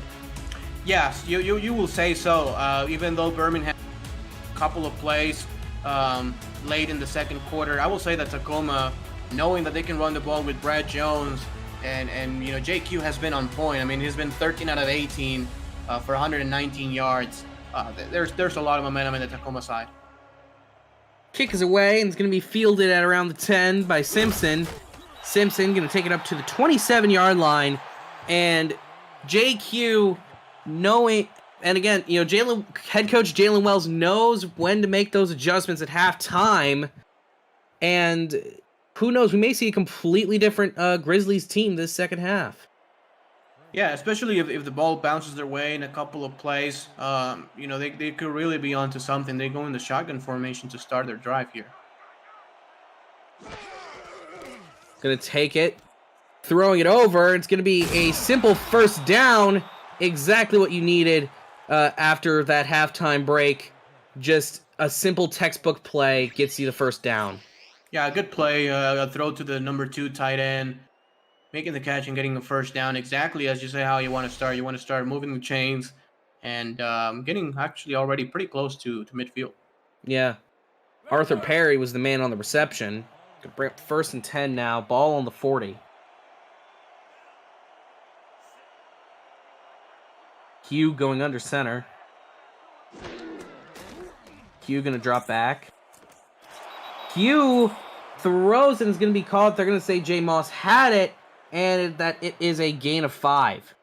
Yes, you will say so. Even though Birmingham a couple of plays late in the second quarter, I will say that Tacoma, knowing that they can run the ball with Brad Jones, and JQ has been on point. I mean, he's been 13 out of 18 for 119 yards. There's a lot of momentum in the Tacoma side. Kick is away, and it's going to be fielded at around the 10 by Simpson. Simpson going to take it up to the 27-yard line, and JQ knowing, and again, head coach Jalen Wells knows when to make those adjustments at halftime, and who knows, we may see a completely different Grizzlies team this second half. Yeah, especially if the ball bounces their way in a couple of plays, they could really be onto something. They go in the shotgun formation to start their drive here. Gonna take it, throwing it over. It's gonna be a simple first down. Exactly what you needed after that halftime break. Just a simple textbook play gets you the first down. Yeah, a good play. A throw to the number 2 tight end, making the catch and getting the first down. Exactly as you say how you want to start. You want to start moving the chains and getting actually already pretty close to midfield. Yeah. Arthur Perry was the man on the reception. Gonna bring up 1st and 10 now. Ball on the 40. Hugh going under center. Hugh gonna drop back. Hugh throws and is gonna be called. They're gonna say J. Moss had it, and that it is a gain of 5.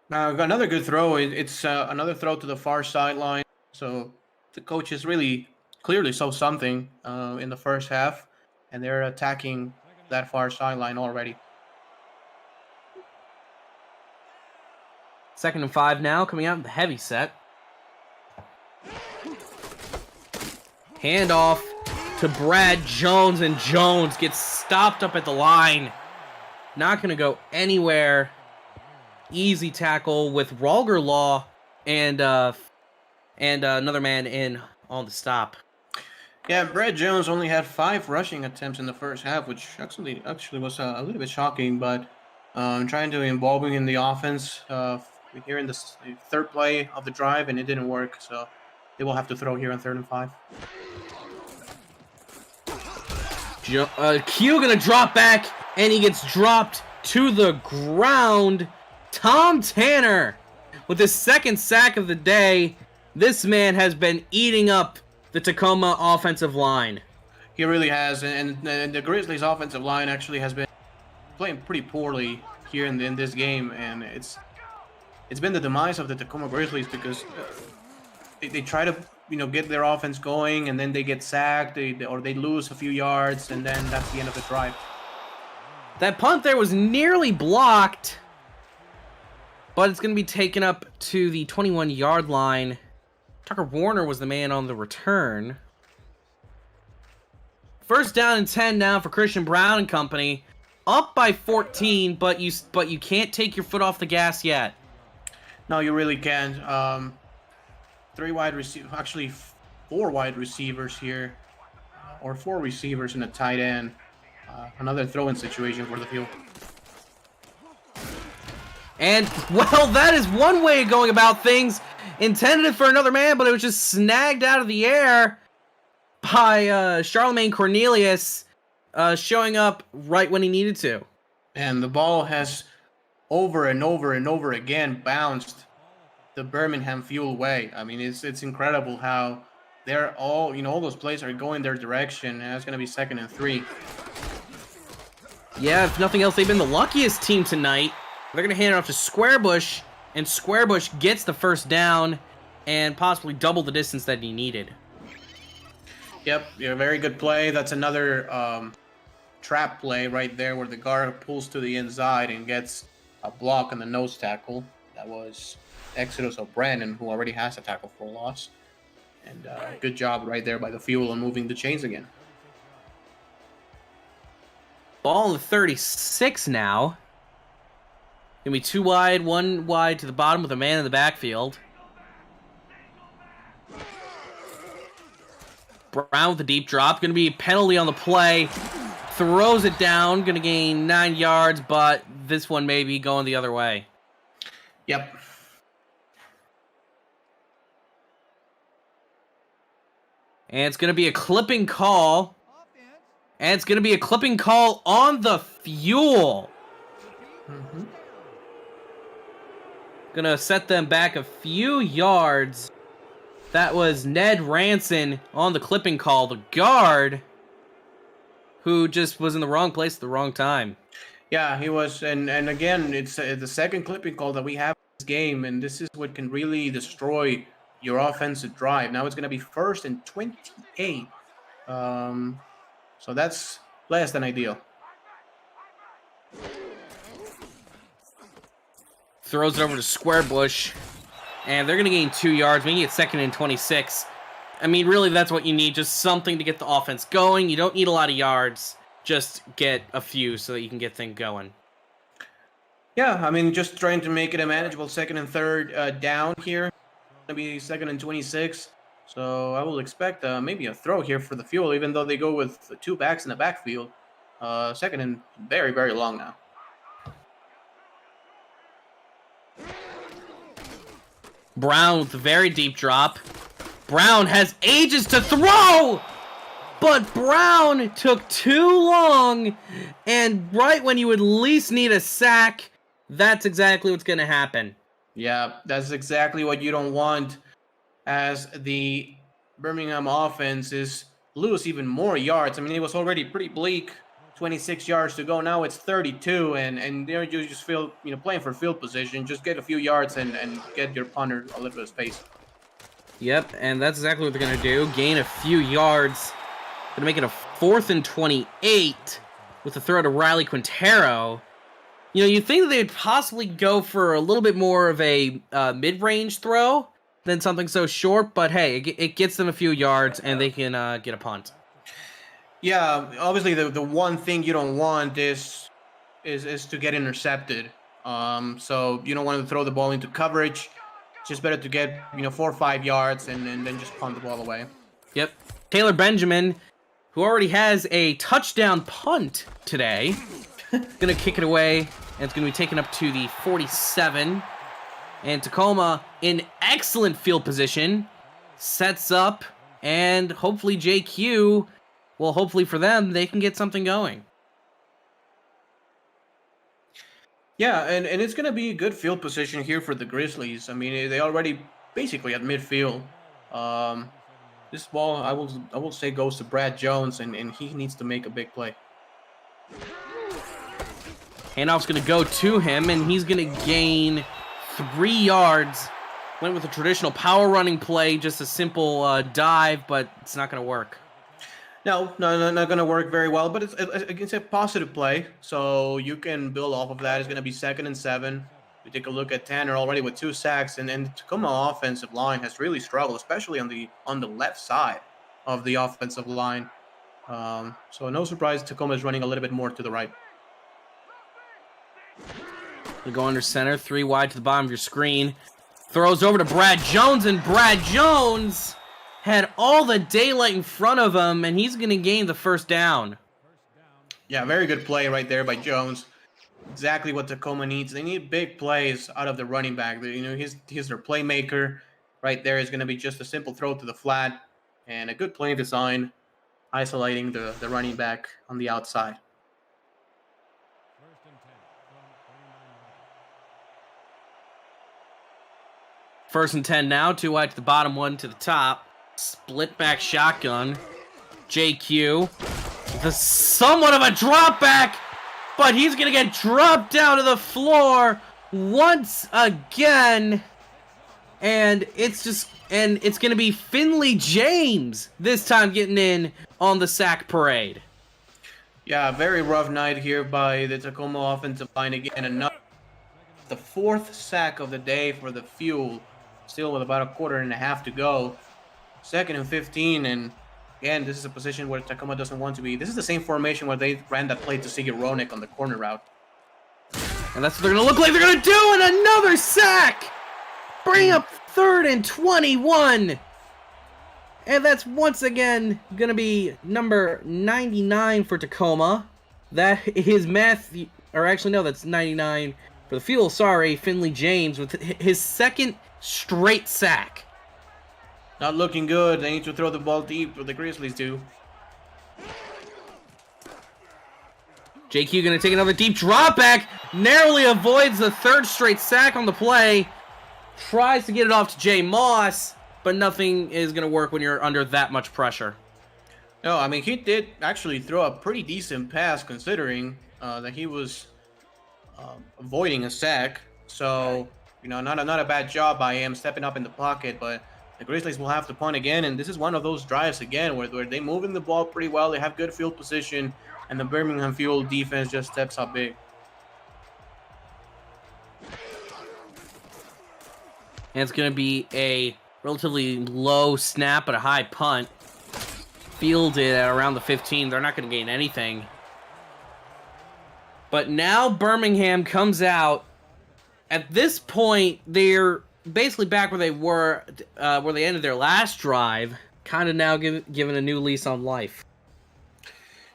Now another good throw. It's another throw to the far sideline. So the coaches really clearly saw something in the first half, and they're attacking that far sideline already. 2nd and 5 now, coming out in the heavy set. Handoff to Brad Jones, and Jones gets stopped up at the line. Not going to go anywhere. Easy tackle with Rolger Law and another man in on the stop. Yeah, Brad Jones only had 5 rushing attempts in the first half, which actually was a little bit shocking. But trying to involve him in the offense here in the 3rd play of the drive, and it didn't work. So they will have to throw here on 3rd and 5. Q gonna drop back, and he gets dropped to the ground. Tom Tanner with his 2nd sack of the day. This man has been eating up the Tacoma offensive line. He really has, and the Grizzlies' offensive line actually has been playing pretty poorly here in this game, and it's been the demise of the Tacoma Grizzlies because they try to get their offense going, and then they get sacked, or they lose a few yards, and then that's the end of the drive. That punt there was nearly blocked, but it's going to be taken up to the 21-yard line. Tucker Warner was the man on the return. 1st down and 10 now for Christian Brown and company. Up by 14, but you can't take your foot off the gas yet. No, you really can't. 4 wide receivers here, or 4 receivers and a tight end. Another throw-in situation for the field. And, well, that is one way of going about things. Intended for another man, but it was just snagged out of the air by Charlemagne Cornelius, showing up right when he needed to. And the ball has over and over and over again bounced the Birmingham Fuel way. I mean, it's incredible how they're all those plays are going their direction, and it's going to be 2nd and 3. Yeah, if nothing else, they've been the luckiest team tonight. They're going to hand it off to Squarebush, and Squarebush gets the 1st down and possibly double the distance that he needed. Yep, yeah, very good play. That's another trap play right there where the guard pulls to the inside and gets a block on the nose tackle. That was Exodus O'Brien, who already has a tackle for a loss. And good job right there by the Fuel on moving the chains again. Ball in the 36 now. Gonna be 2 wide, 1 wide to the bottom with a man in the backfield. Brown with the deep drop. Gonna be a penalty on the play. Throws it down. Gonna gain 9 yards, but this one may be going the other way. Yep. And it's gonna be a clipping call. And it's gonna be a clipping call on the Fuel. Mm-hmm. Gonna set them back a few yards. That was Ned Ranson on the clipping call, the guard, who just was in the wrong place at the wrong time. Yeah, he was, and again, it's the 2nd clipping call that we have in this game, and this is what can really destroy your offensive drive. Now it's going to be 1st and 28, so that's less than ideal. Throws it over to Squarebush, and they're going to gain 2 yards, making it 2nd and 26. I mean, really, that's what you need, just something to get the offense going. You don't need a lot of yards, just get a few so that you can get things going. Yeah, I mean, just trying to make it a manageable 2nd and 3rd down here. It's going to be 2nd and 26, so I will expect maybe a throw here for the Fuel, even though they go with 2 backs in the backfield. 2nd and very, very long now. Brown with a very deep drop. Brown has ages to throw! But Brown took too long, and right when you would least need a sack, that's exactly what's going to happen. Yeah, that's exactly what you don't want, as the Birmingham offense is lose even more yards. I mean, it was already pretty bleak, 26 yards to go. Now it's 32, and there you just feel, playing for field position. Just get a few yards and get your punter a little bit of space. Yep, and that's exactly what they're going to do. Gain a few yards. Going to make it a 4th and 28 with a throw to Riley Quintero. You know, you think that they'd possibly go for a little bit more of a mid-range throw than something so short, but hey, it gets them a few yards and they can get a punt. Yeah, obviously the one thing you don't want is to get intercepted. So you don't want to throw the ball into coverage. It's just better to get 4 or 5 yards and then just punt the ball away. Yep. Taylor Benjamin, who already has a touchdown punt today, gonna kick it away, and it's gonna be taken up to the 47. And Tacoma in excellent field position, sets up, and hopefully JQ, well, hopefully for them, they can get something going. Yeah, and it's gonna be a good field position here for the Grizzlies. I mean, they already basically at midfield. This ball, I will say, goes to Brad Jones, and he needs to make a big play. Handoff's going to go to him, and he's going to gain 3 yards. Went with a traditional power running play, just a simple dive, but it's not going to work. No, not going to work very well, but it's a positive play, so you can build off of that. It's going to be 2nd and 7. We take a look at Tanner already with 2 sacks, and the Tacoma offensive line has really struggled, especially on the left side of the offensive line. So no surprise, Tacoma is running a little bit more to the right. They go under center, 3 wide to the bottom of your screen. Throws over to Brad Jones, and Brad Jones had all the daylight in front of him, and he's going to gain the first down. Yeah, very good play right there by Jones. Exactly what Tacoma needs. They need big plays out of the running back. He's their playmaker. Right there is going to be just a simple throw to the flat and a good play design, isolating the running back on the outside. First and 10 now, 2 wide to the bottom, 1 to the top. Split back shotgun. JQ. The somewhat of a drop back, but he's going to get dropped down to the floor once again. And it's going to be Finley James this time getting in on the sack parade. Yeah, very rough night here by the Tacoma offensive line again. The 4th sack of the day for the Fuel. Still with about a quarter and a half to go. 2nd and 15, and again, this is a position where Tacoma doesn't want to be. This is the same formation where they ran that play to Siggy Ronick on the corner route. And that's what they're going to look like they're going to do, and another sack! Bring up 3rd and 21. And that's once again going to be number 99 for Tacoma. That is Matthew, or actually no, that's 99 for the Fuel, sorry, Finley James with his 2nd straight sack. Not looking good. They need to throw the ball deep, what the Grizzlies do. JQ going to take another deep drop back. Narrowly avoids the 3rd straight sack on the play. Tries to get it off to Jay Moss, but nothing is going to work when you're under that much pressure. No, I mean, he did actually throw a pretty decent pass considering that he was avoiding a sack. So, not a bad job by him stepping up in the pocket, but the Grizzlies will have to punt again, and this is one of those drives again where they moving the ball pretty well, they have good field position, and the Birmingham Fuel defense just steps up big. And it's going to be a relatively low snap but a high punt. Fielded at around the 15. They're not going to gain anything. But now Birmingham comes out. At this point, they're basically back where they were, where they ended their last drive. Kind of now given a new lease on life.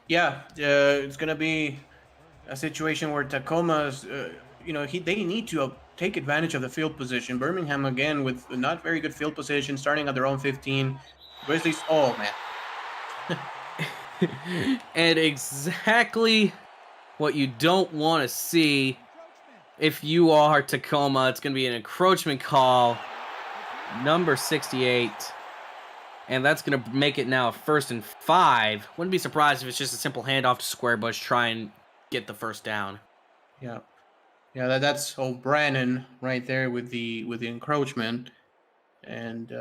Yeah, it's going to be a situation where Tacoma's, they need to take advantage of the field position. Birmingham, again, with not very good field position, starting at their own 15. Grizzlies, oh, man. And exactly what you don't want to see if you are Tacoma. It's going to be an encroachment call, number 68. And that's going to make it now a 1st and 5. Wouldn't be surprised if it's just a simple handoff to Square Bush, try and get the first down. Yeah. Yeah, that's O'Brien right there with the encroachment. And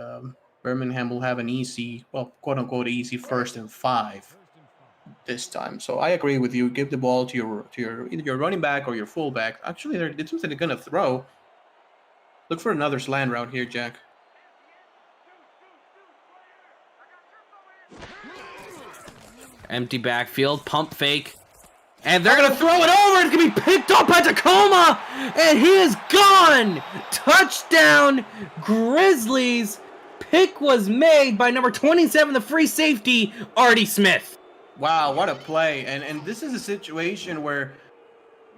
Birmingham will have an easy, well, quote-unquote easy 1st and 5. this time. So I agree with you. Give the ball to your either your running back or your fullback. Actually, it seems that they're gonna throw. Look for another slant route here, Jack. Empty backfield, pump fake. And they're going to throw it over. It's going to be picked up by Tacoma. And he is gone. Touchdown, Grizzlies. Pick was made by number 27, the free safety, Artie Smith. Wow, what a play. And this is a situation where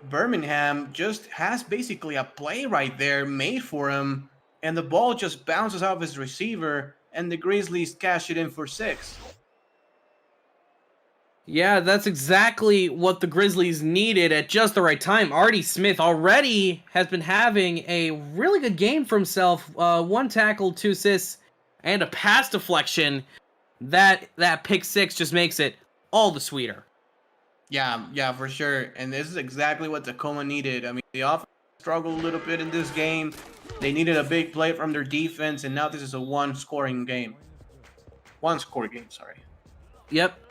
Birmingham just has basically a play right there made for him. And the ball just bounces off his receiver. And the Grizzlies cash it in for 6. Yeah, that's exactly what the Grizzlies needed at just the right time. Artie Smith already has been having a really good game for himself. 1 tackle, 2 assists, and a pass deflection. That pick 6 just makes it all the sweeter. Yeah, for sure. And this is exactly what Tacoma needed. I mean, the offense struggled a little bit in this game. They needed a big play from their defense, and now this is a one-score game, sorry. Yep.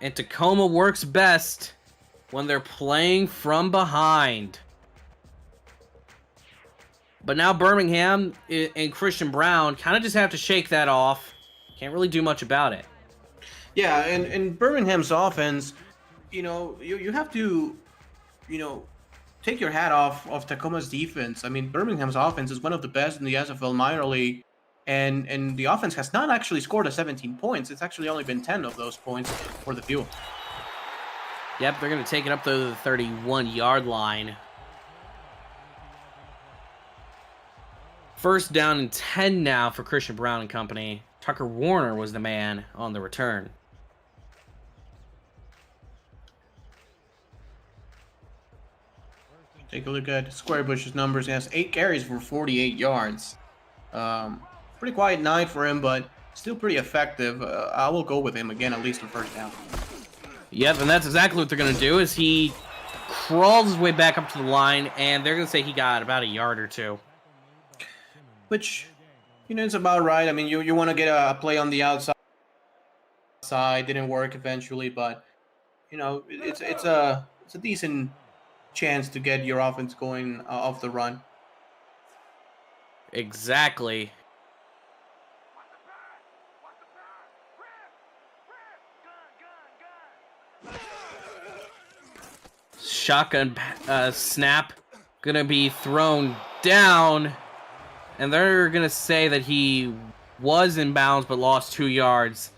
And Tacoma works best when they're playing from behind. But now Birmingham and Christian Brown kind of just have to shake that off. Can't really do much about it. Yeah, and Birmingham's offense, you have to, take your hat off of Tacoma's defense. I mean, Birmingham's offense is one of the best in the SFL minor league. And the offense has not actually scored a 17 points. It's actually only been 10 of those points for the Fuel. Yep, they're going to take it up to the 31-yard line. First down and 10 now for Christian Brown and company. Tucker Warner was the man on the return. Take a look at Square Bush's numbers. He has 8 carries for 48 yards. Pretty quiet night for him, but still pretty effective. I will go with him again, at least on first down. Yep, and that's exactly what they're going to do, is he crawls his way back up to the line, and they're going to say he got about a yard or 2. Which, it's about right. I mean, you want to get a play on the outside. Didn't work eventually, but, it's a decent chance to get your offense going off the run. Exactly. Shotgun snap gonna be thrown down, and they're gonna say that he was in bounds but lost 2 yards.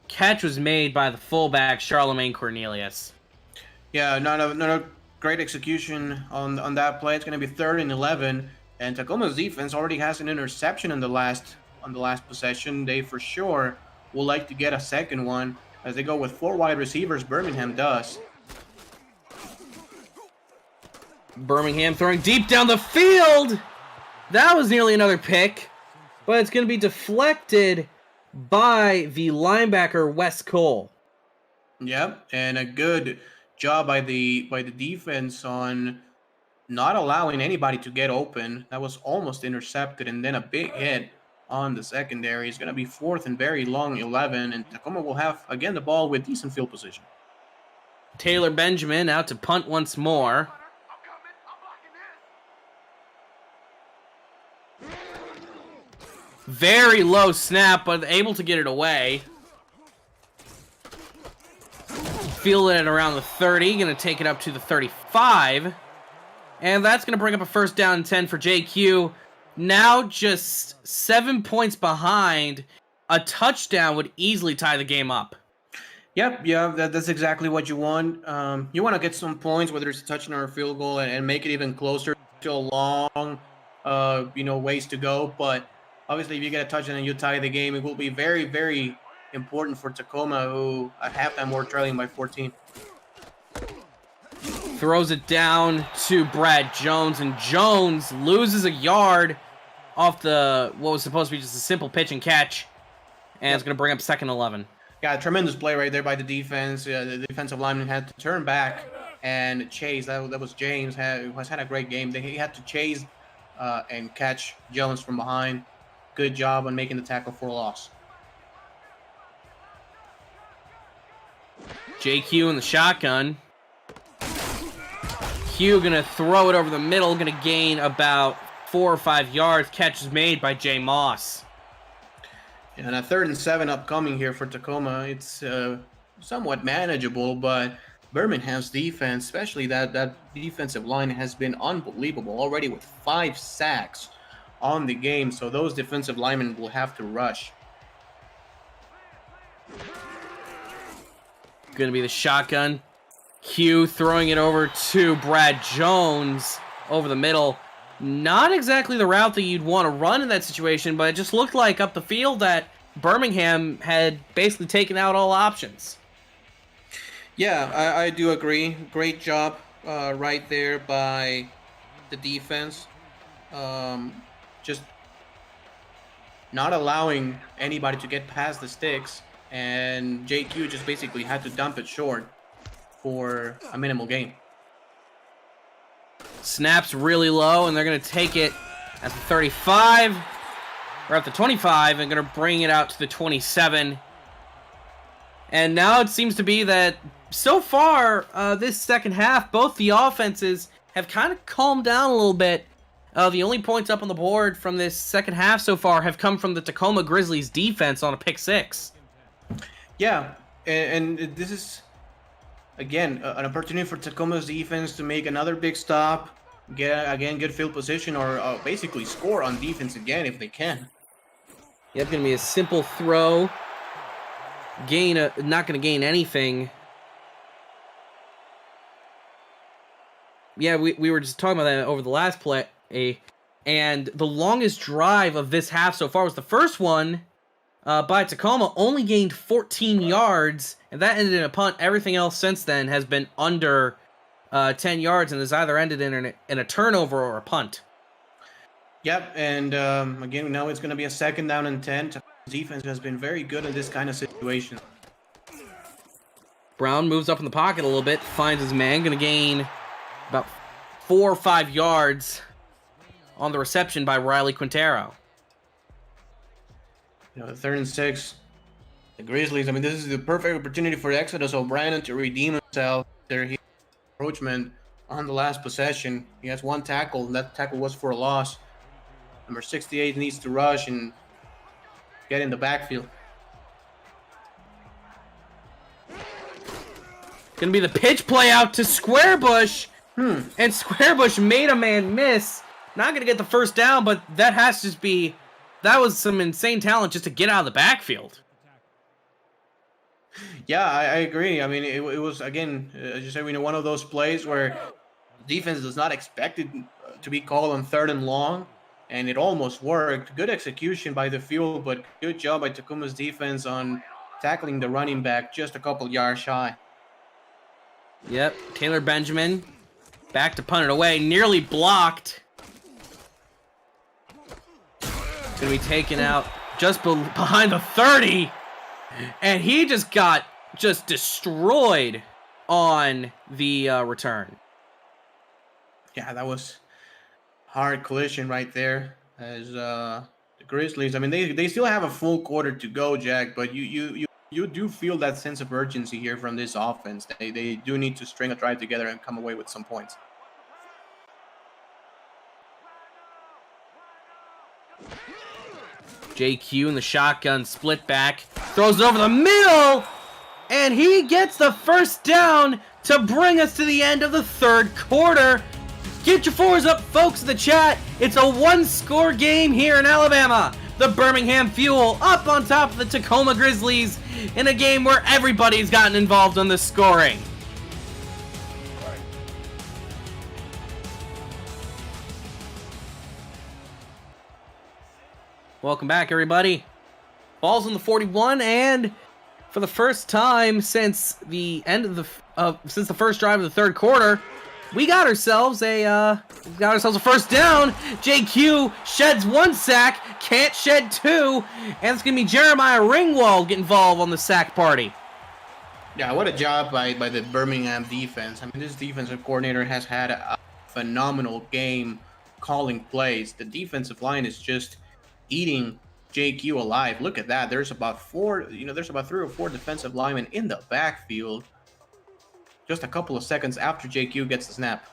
Catch was made by the fullback Charlemagne Cornelius. Yeah, not a great execution on that play. It's gonna be 3rd and 11, and Tacoma's defense already has an interception on the last possession. They for sure will like to get a second one as they go with 4 wide receivers. Birmingham does. Birmingham throwing deep down the field. That was nearly another pick, but it's going to be deflected by the linebacker Wes Cole. Yep, and a good job by the defense on not allowing anybody to get open. That was almost intercepted, and then a big hit on the secondary. It's going to be 4th and very long 11, and Tacoma will have, again, the ball with decent field position. Taylor Benjamin out to punt once more. Very low snap, but able to get it away. Fielded it around the 30, going to take it up to the 35. And that's going to bring up a first down and 10 for JQ. Now just 7 points behind. A touchdown would easily tie the game up. Yep, yeah, that's exactly what you want. You want to get some points, whether it's a touchdown or a field goal, and make it even closer. Still long, ways to go. But obviously, if you get a touchdown and you tie the game, it will be very, very important for Tacoma, who at halftime were trailing by 14. Throws it down to Brad Jones, and Jones loses a yard off what was supposed to be just a simple pitch and catch, and it's going to bring up 2nd and 11. Yeah, tremendous play right there by the defense. The defensive lineman had to turn back and chase. That was James, who has had a great game. He had to chase and catch Jones from behind. Good job on making the tackle for a loss. JQ in the shotgun. Q gonna throw it over the middle, gonna gain about 4 or 5 yards. Catch is made by Jay Moss. And a 3rd and 7 upcoming here for Tacoma. It's somewhat manageable, but Birmingham's defense, especially that defensive line, has been unbelievable already with 5 sacks on the game. So those defensive linemen will have to rush. Gonna be the shotgun. Q throwing it over to Brad Jones over the middle. Not exactly the route that you'd want to run in that situation, but it just looked like up the field that Birmingham had basically taken out all options. Yeah, I do agree. Great job right there by the defense. Just not allowing anybody to get past the sticks, and JQ just basically had to dump it short for a minimal gain. Snaps really low, and they're going to take it at the 35, or at the 25, and going to bring it out to the 27. And now it seems to be that so far, this second half, both the offenses have kind of calmed down a little bit. The only points up on the board from this second half so far have come from the Tacoma Grizzlies defense on a pick 6. Yeah, and this is, again, an opportunity for Tacoma's defense to make another big stop, get, again, good field position, or basically score on defense again if they can. Yeah, it's going to be a simple throw. Not going to gain anything. Yeah, we were just talking about that over the last play. And the longest drive of this half so far was the first one by Tacoma, only gained 14 yards, and that ended in a punt. Everything else since then has been under 10 yards and has either ended in a turnover or a punt. Yep, and again, now it's going to be a 2nd down and 10. Tacoma's defense has been very good in this kind of situation. Brown moves up in the pocket a little bit, finds his man, going to gain about 4 or 5 yards on the reception by Riley Quintero. You know, 3rd and 6. The Grizzlies, I mean, this is the perfect opportunity for Exodus O'Brien to redeem himself. His approachment on the last possession. He has 1 tackle, and that tackle was for a loss. Number 68 needs to rush and get in the backfield. Gonna be the pitch play out to Squarebush. And Squarebush made a man miss. Not gonna get the first down, but that was some insane talent just to get out of the backfield. Yeah, I agree. I mean, it was, again, as you said, one of those plays where defense does not expect it to be called on 3rd and long, and it almost worked. Good execution by the field, but good job by Tacoma's defense on tackling the running back just a couple yards shy. Yep, Taylor Benjamin back to punt it away, nearly blocked. Gonna be taken out just behind the 30, and he just got destroyed on the return. Yeah, that was hard collision right there. As the Grizzlies, I mean, they still have a full quarter to go, Jack, but you do feel that sense of urgency here from this offense. They do need to string a drive together and come away with some points. JQ in the shotgun, split back, throws it over the middle, and he gets the first down to bring us to the end of the 3rd quarter. Get your 4s up, folks, in the chat. It's a 1-score game here in Alabama. The Birmingham Fuel up on top of the Tacoma Grizzlies in a game where everybody's gotten involved in the scoring. Welcome back, everybody. Ball's on the 41, and for the first time since the end of the first drive of the 3rd quarter, we got ourselves a first down. JQ sheds 1 sack, can't shed 2, and it's gonna be Jeremiah Ringwald get involved on the sack party. Yeah, what a job by the Birmingham defense. I mean, this defensive coordinator has had a phenomenal game calling plays. The defensive line is just eating JQ alive. Look at that. There's about 3 or 4 defensive linemen in the backfield just a couple of seconds after JQ gets the snap.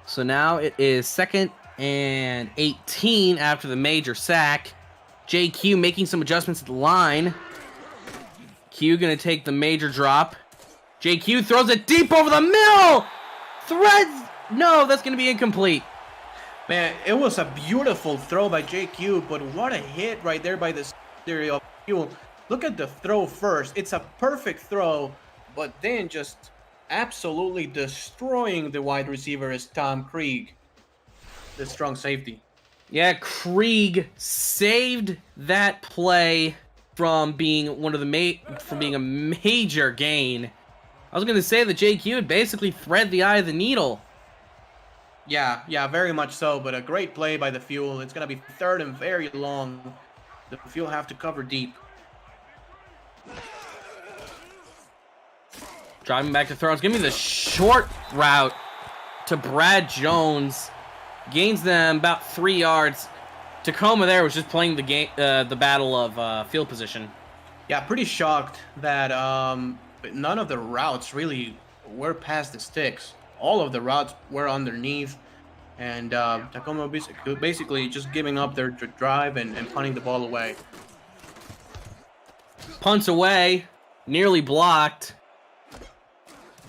So now it is 2nd and 18 after the major sack. JQ making some adjustments at the line. Q gonna take the major drop. JQ throws it deep over the middle. Threads. No, that's gonna be incomplete. Man, it was a beautiful throw by JQ, but what a hit right there by the secondary of Fuel. Look at the throw first. It's a perfect throw, but then just absolutely destroying the wide receiver is Tom Krieg, the strong safety. Yeah, Krieg saved that play from being a major gain. I was gonna say that JQ had basically thread the eye of the needle. Yeah, very much so, but a great play by the Fuel. It's going to be 3rd and very long. The Fuel have to cover deep. Driving back to throw. It's going to be the short route to Brad Jones. Gains them about 3 yards. Tacoma there was just playing the battle of field position. Yeah, pretty shocked that none of the routes really were past the sticks. All of the routes were underneath, and Tacoma basically just giving up their drive and punting the ball away. Punts away, nearly blocked.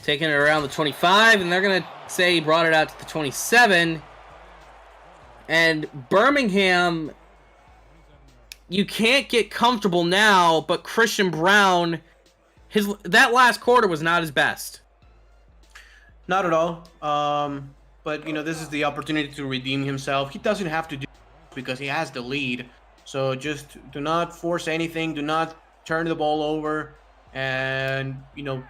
Taking it around the 25, and they're going to say he brought it out to the 27. And Birmingham, you can't get comfortable now, but Christian Brown, that last quarter was not his best. Not at all. But, this is the opportunity to redeem himself. He doesn't have to do it because he has the lead. So just do not force anything. Do not turn the ball over. And, you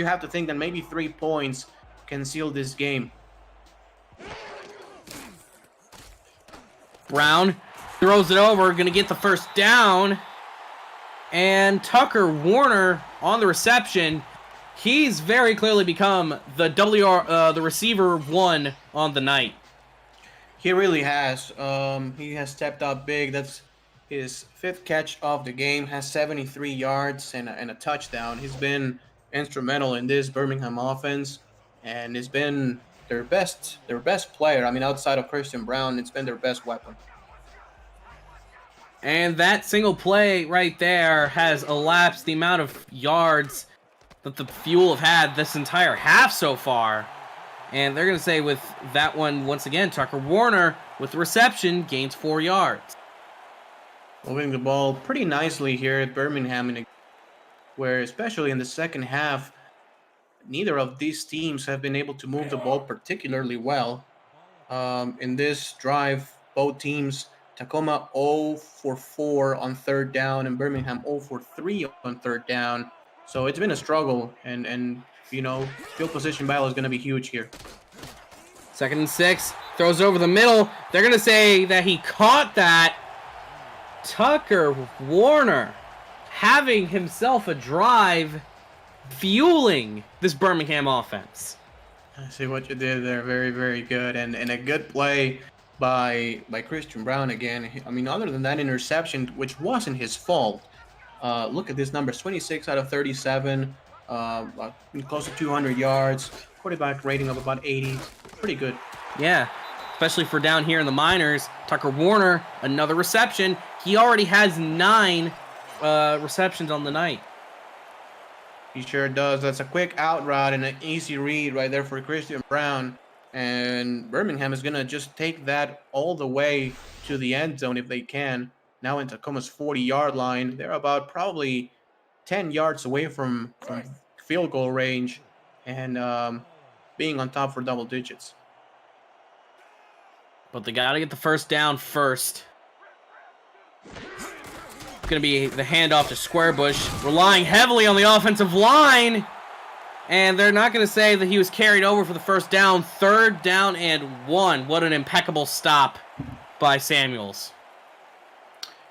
have to think that maybe 3 points can seal this game. Brown throws it over, going to get the first down. And Tucker Warner on the reception. He's very clearly become the receiver 1 on the night. He really has. He has stepped up big. That's his 5th catch of the game. Has 73 yards and a touchdown. He's been instrumental in this Birmingham offense, and it's been their best player. I mean, outside of Christian Brown, it's been their best weapon. And that single play right there has elapsed the amount of yards that the Fuel have had this entire half so far. And they're going to say with that one, once again, Tucker Warner with the reception gains 4 yards. Moving the ball pretty nicely here at Birmingham, where especially in the second half, neither of these teams have been able to move the ball particularly well. In this drive, both teams, Tacoma 0 for 4 on 3rd down and Birmingham 0 for 3 on 3rd down. So it's been a struggle, and field position battle is going to be huge here. 2nd and 6, throws over the middle. They're going to say that he caught that. Tucker Warner having himself a drive, fueling this Birmingham offense. I see what you did there. Very, very good, and a good play by Christian Brown again. I mean, other than that interception, which wasn't his fault. Look at this numbers, 26 out of 37, close to 200 yards, quarterback rating of about 80. Pretty good. Yeah, especially for down here in the minors. Tucker Warner, another reception. He already has 9 receptions on the night. He sure does. That's a quick out route and an easy read right there for Christian Brown. And Birmingham is going to just take that all the way to the end zone if they can. Now in Tacoma's 40-yard line. They're about probably 10 yards away from field goal range and being on top for double digits. But they got to get the first down first. It's going to be the handoff to Squarebush, relying heavily on the offensive line. And they're not going to say that he was carried over for the first down. 3rd down and 1. What an impeccable stop by Samuels.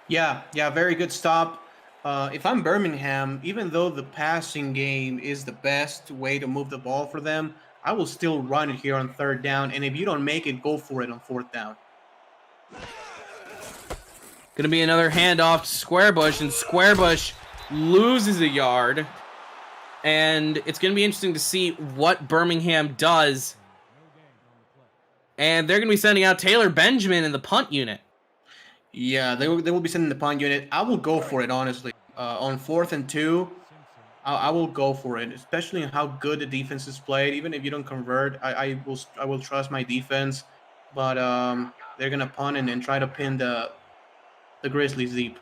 Yeah, very good stop. If I'm Birmingham, even though the passing game is the best way to move the ball for them, I will still run it here on 3rd down. And if you don't make it, go for it on 4th down. Going to be another handoff to Squarebush, and Squarebush loses a yard. And it's going to be interesting to see what Birmingham does. And they're going to be sending out Taylor Benjamin in the punt unit. Yeah, they will be sending the punt unit. I will go for it, honestly. On 4th and 2, I will go for it, especially how good the defense is played. Even if you don't convert, I will trust my defense. But they're gonna punt and then try to pin the Grizzlies deep.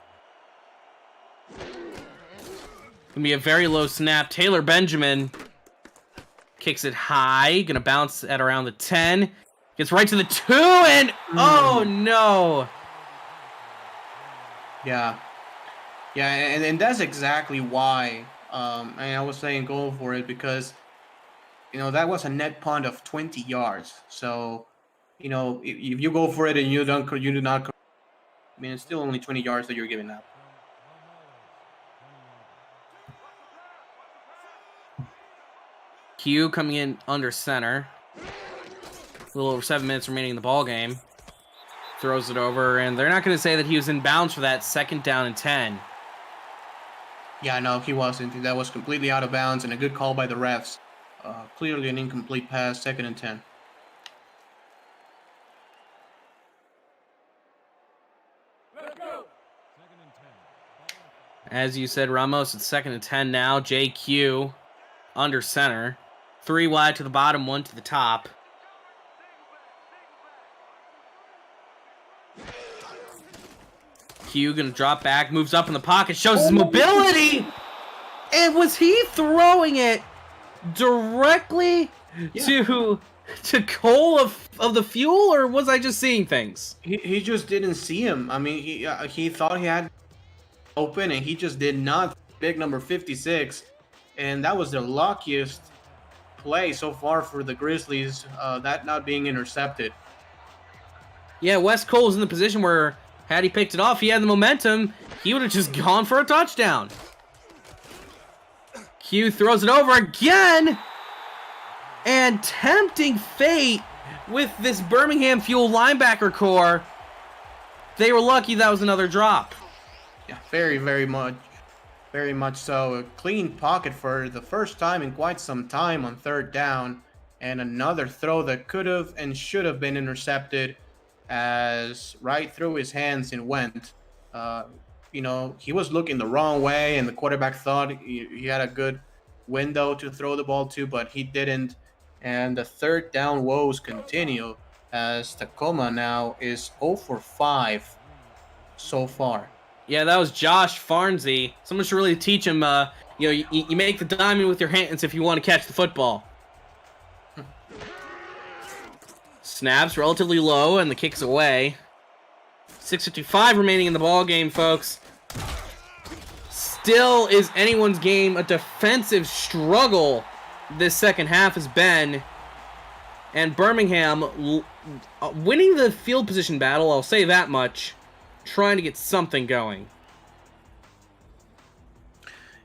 Gonna be a very low snap. Taylor Benjamin kicks it high. Gonna bounce at around the 10. Gets right to the 2 and oh no. Yeah, and that's exactly why. And I was saying go for it because, that was a net punt of 20 yards. So, if you go for it and you do not, I mean, it's still only 20 yards that you're giving up. Q coming in under center. A little over 7 minutes remaining in the ball game. Throws it over, and they're not going to say that he was in bounds for that 2nd down and 10. Yeah, no, he wasn't. That was completely out of bounds and a good call by the refs. Clearly an incomplete pass, 2nd and 10. As you said, Ramos, it's 2nd and 10 now. JQ under center. 3 wide to the bottom, 1 to the top. Q gonna drop back, moves up in the pocket, shows his mobility! And was he throwing it directly to Cole of the fuel, or was I just seeing things? He just didn't see him. I mean, he thought he had open, and he just did not. Big number 56, and that was the luckiest play so far for the Grizzlies, that not being intercepted. Yeah, Wes Cole's in the position where had he picked it off, he had the momentum, he would have just gone for a touchdown. Q throws it over again, and tempting fate with this Birmingham Fuel linebacker core. They were lucky that was another drop. Yeah, very much so. A clean pocket for the first time in quite some time on 3rd down, and another throw that could have and should have been intercepted as right through his hands and went. He was looking the wrong way, and the quarterback thought he had a good window to throw the ball to, but he didn't. And the 3rd down woes continue as Tacoma now is 0 for 5 so far. Yeah, that was Josh Farnsey. Someone should really teach him, you make the diamond with your hands if you want to catch the football. Snaps relatively low, and the kick's away. 6:55 remaining in the ball game, folks. Still is anyone's game. A defensive struggle this second half has been. And Birmingham winning the field position battle, I'll say that much. Trying to get something going.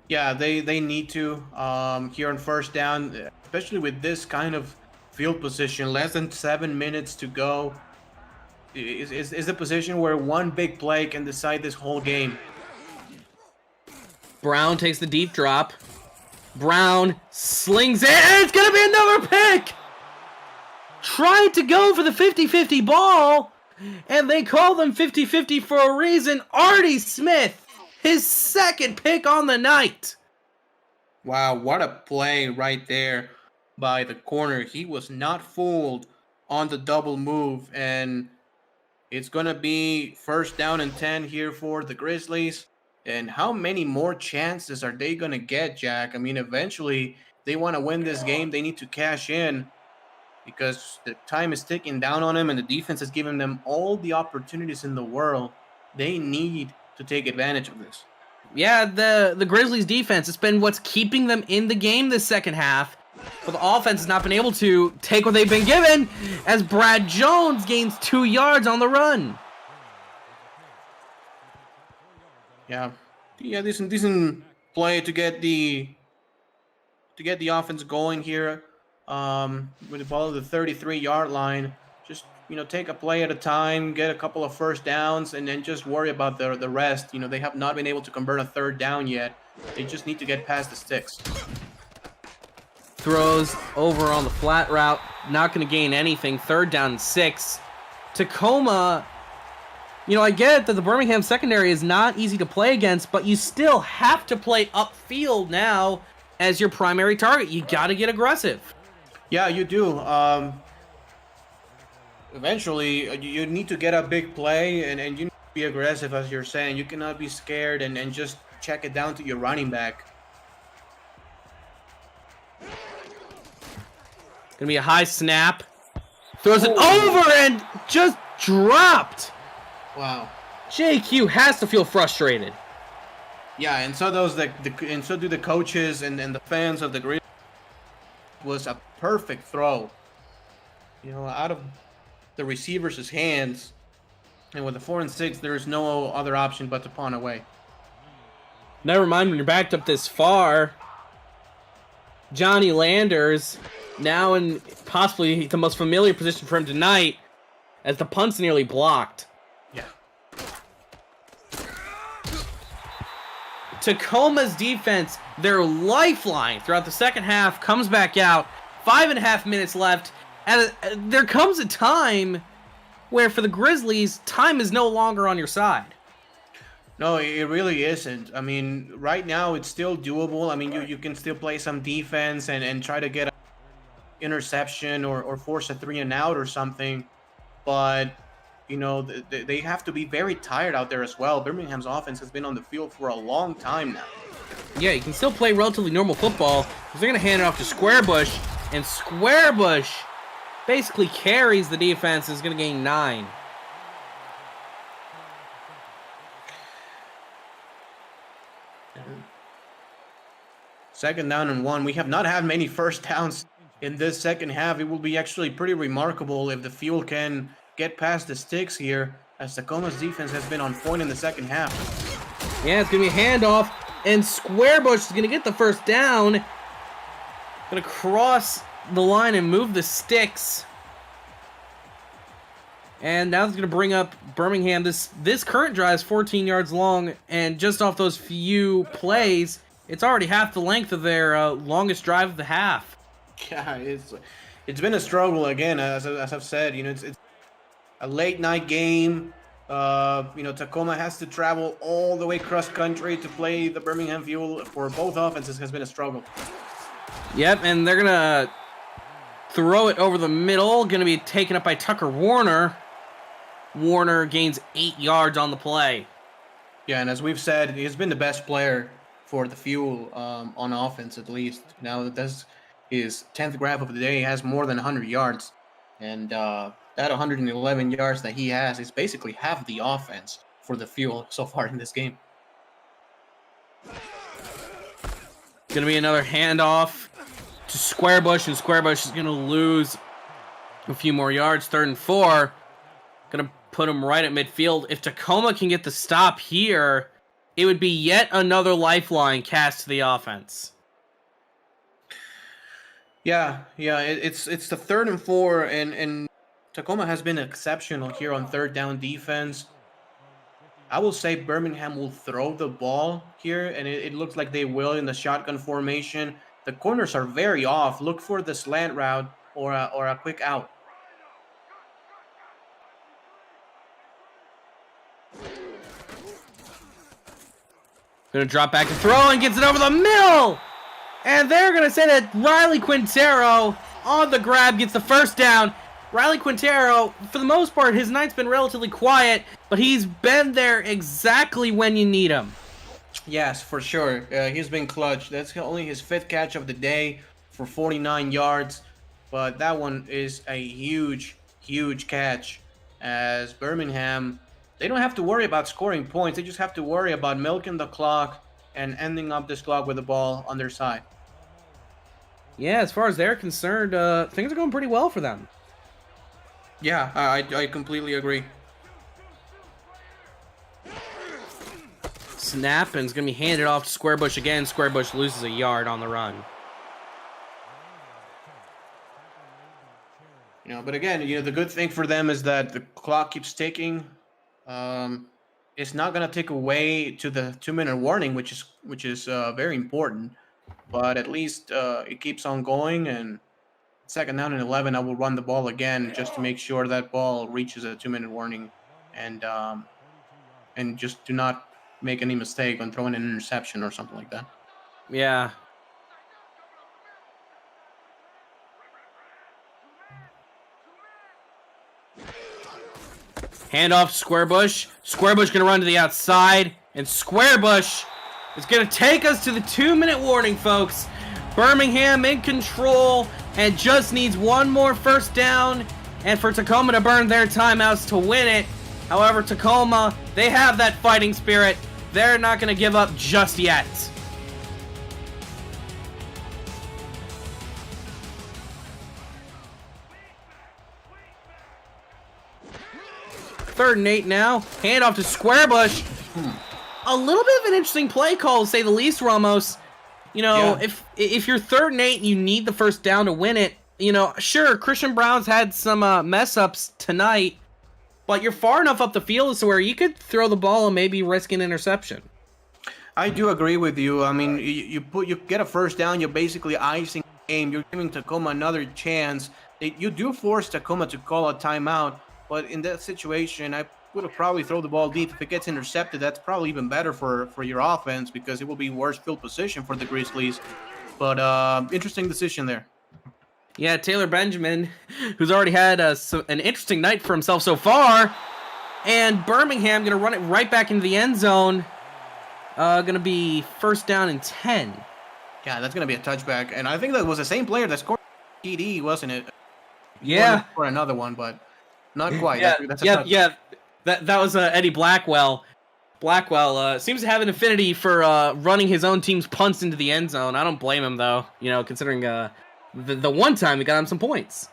Yeah, they need to here on 1st down, especially with this kind of field position, less than 7 minutes to go. Is a position where one big play can decide this whole game. Brown takes the deep drop. Brown slings it, and it's going to be another pick! Tried to go for the 50-50 ball, and they call them 50-50 for a reason. Artie Smith, his 2nd pick on the night. Wow, what a play right there by the corner. He was not fooled on the double move, and it's going to be 1st down and 10 here for the Grizzlies. And how many more chances are they going to get, Jack? I mean, eventually they want to win this game. They need to cash in because the time is ticking down on them, and the defense has given them all the opportunities in the world. They need to take advantage of this. Yeah, the Grizzlies defense, it's been what's keeping them in the game this second half. But the offense has not been able to take what they've been given as Brad Jones gains 2 yards on the run. Yeah, decent play to get the offense going here. With the ball at the 33-yard line, just take a play at a time, get a couple of 1st downs, and then just worry about the rest. They have not been able to convert a 3rd down yet. They just need to get past the sticks. Throws over on the flat route. Not going to gain anything. 3rd down and 6. Tacoma, you know, I get that the Birmingham secondary is not easy to play against, but you still have to play upfield now as your primary target. You got to get aggressive. Yeah, you do. Eventually, you need to get a big play, and you need to be aggressive, as you're saying. You cannot be scared and just check it down to your running back. Gonna be a high snap. Throws it over and just dropped. Wow. JQ has to feel frustrated. Yeah, and so does and so do the coaches and the fans of the Grizzlies. Was a perfect throw. You know, out of the receiver's hands, and with the 4 and 6, there's no other option but to punt away. Never mind when you're backed up this far. Johnny Landers now in possibly the most familiar position for him tonight, as the punt's nearly blocked. Yeah. Tacoma's defense, their lifeline throughout the second half, comes back out. 5.5 minutes left. And there comes a time where for the Grizzlies, time is no longer on your side. No, it really isn't. I mean, right now it's still doable. I mean, you can still play some defense and try to get an interception or force a 3 and out or something. But, you know, they have to be very tired out there as well. Birmingham's offense has been on the field for a long time now. Yeah, you can still play relatively normal football because they're going to hand it off to Squarebush. And Squarebush basically carries the defense, is going to gain 9. Second down and 1. We have not had many first downs in this second half. It will be actually pretty remarkable if the Fuel can get past the sticks here, as Tacoma's defense has been on point in the second half. Yeah, it's going to be a handoff, and Squarebush is going to get the first down. Going to cross the line and move the sticks. And now it's going to bring up Birmingham. This current drive is 14 yards long, and just off those few plays, it's already half the length of their longest drive of the half. Yeah, it's been a struggle again, as I've said. You know, it's a late night game. You know, Tacoma has to travel all the way cross country to play the Birmingham Fuel. For both offenses, has been a struggle. Yep, and they're gonna throw it over the middle. Gonna be taken up by Tucker Warner. Warner gains 8 yards on the play. Yeah, and as we've said, he's been the best player for the Fuel on offense, at least. Now that that's his 10th grab of the day, he has more than 100 yards. And that 111 yards that he has is basically half the offense for the Fuel so far in this game. Gonna be another handoff to Squarebush, and Squarebush is gonna lose a few more yards. 3rd and 4. Gonna put him right at midfield. If Tacoma can get the stop here, it would be yet another lifeline cast to the offense. Yeah, it's the 3rd and 4, and Tacoma has been exceptional here on 3rd down defense. I will say Birmingham will throw the ball here, and it looks like they will in the shotgun formation. The corners are very off. Look for the slant route or a quick out. Gonna drop back and throw, and gets it over the middle! And they're gonna say that Riley Quintero on the grab gets the first down. Riley Quintero, for the most part, his night's been relatively quiet, but he's been there exactly when you need him. Yes, for sure. He's been clutch. That's only his 5th catch of the day for 49 yards. But that one is a huge, huge catch, as Birmingham, they don't have to worry about scoring points. They just have to worry about milking the clock and ending up this clock with the ball on their side. Yeah, as far as they're concerned, things are going pretty well for them. Yeah, I completely agree. Snap, and it's going to be handed off to Squarebush again. Squarebush loses a yard on the run. You know, but again, you know, the good thing for them is that the clock keeps ticking. it's not gonna take away to the 2-minute warning, which is very important. But at least it keeps on going. And second down and 11, I will run the ball again just to make sure that ball reaches a 2-minute warning, and just do not make any mistake on throwing an interception or something like that. Yeah. Handoff to Squarebush. Squarebush gonna run to the outside, and Squarebush is gonna take us to the 2-minute warning, folks. Birmingham in control and just needs one more first down, and for Tacoma to burn their timeouts to win it. However, Tacoma, they have that fighting spirit. They're not gonna give up just yet. Third and 8 now. Handoff to Squarebush. A little bit of an interesting play call, to say the least, Ramos. You know, Yeah. if you're 3rd and 8 and you need the first down to win it, you know, sure, Christian Brown's had some mess ups tonight, but you're far enough up the field to where you could throw the ball and maybe risk an interception. I do agree with you. I mean, you get a first down, you're basically icing the game. You're giving Tacoma another chance. You do force Tacoma to call a timeout, but in that situation, I would have probably thrown the ball deep. If it gets intercepted, that's probably even better for your offense, because it will be worse field position for the Grizzlies. But interesting decision there. Yeah, Taylor Benjamin, who's already had an interesting night for himself so far, and Birmingham going to run it right back into the end zone. Going to be first down and 10. Yeah, that's going to be a touchback. And I think that was the same player that scored TD, wasn't it? Yeah. For another one, but not quite. Yeah, That's a yeah. That was Eddie Blackwell. Blackwell seems to have an affinity for running his own team's punts into the end zone. I don't blame him, though, you know, considering the one time he got him some points.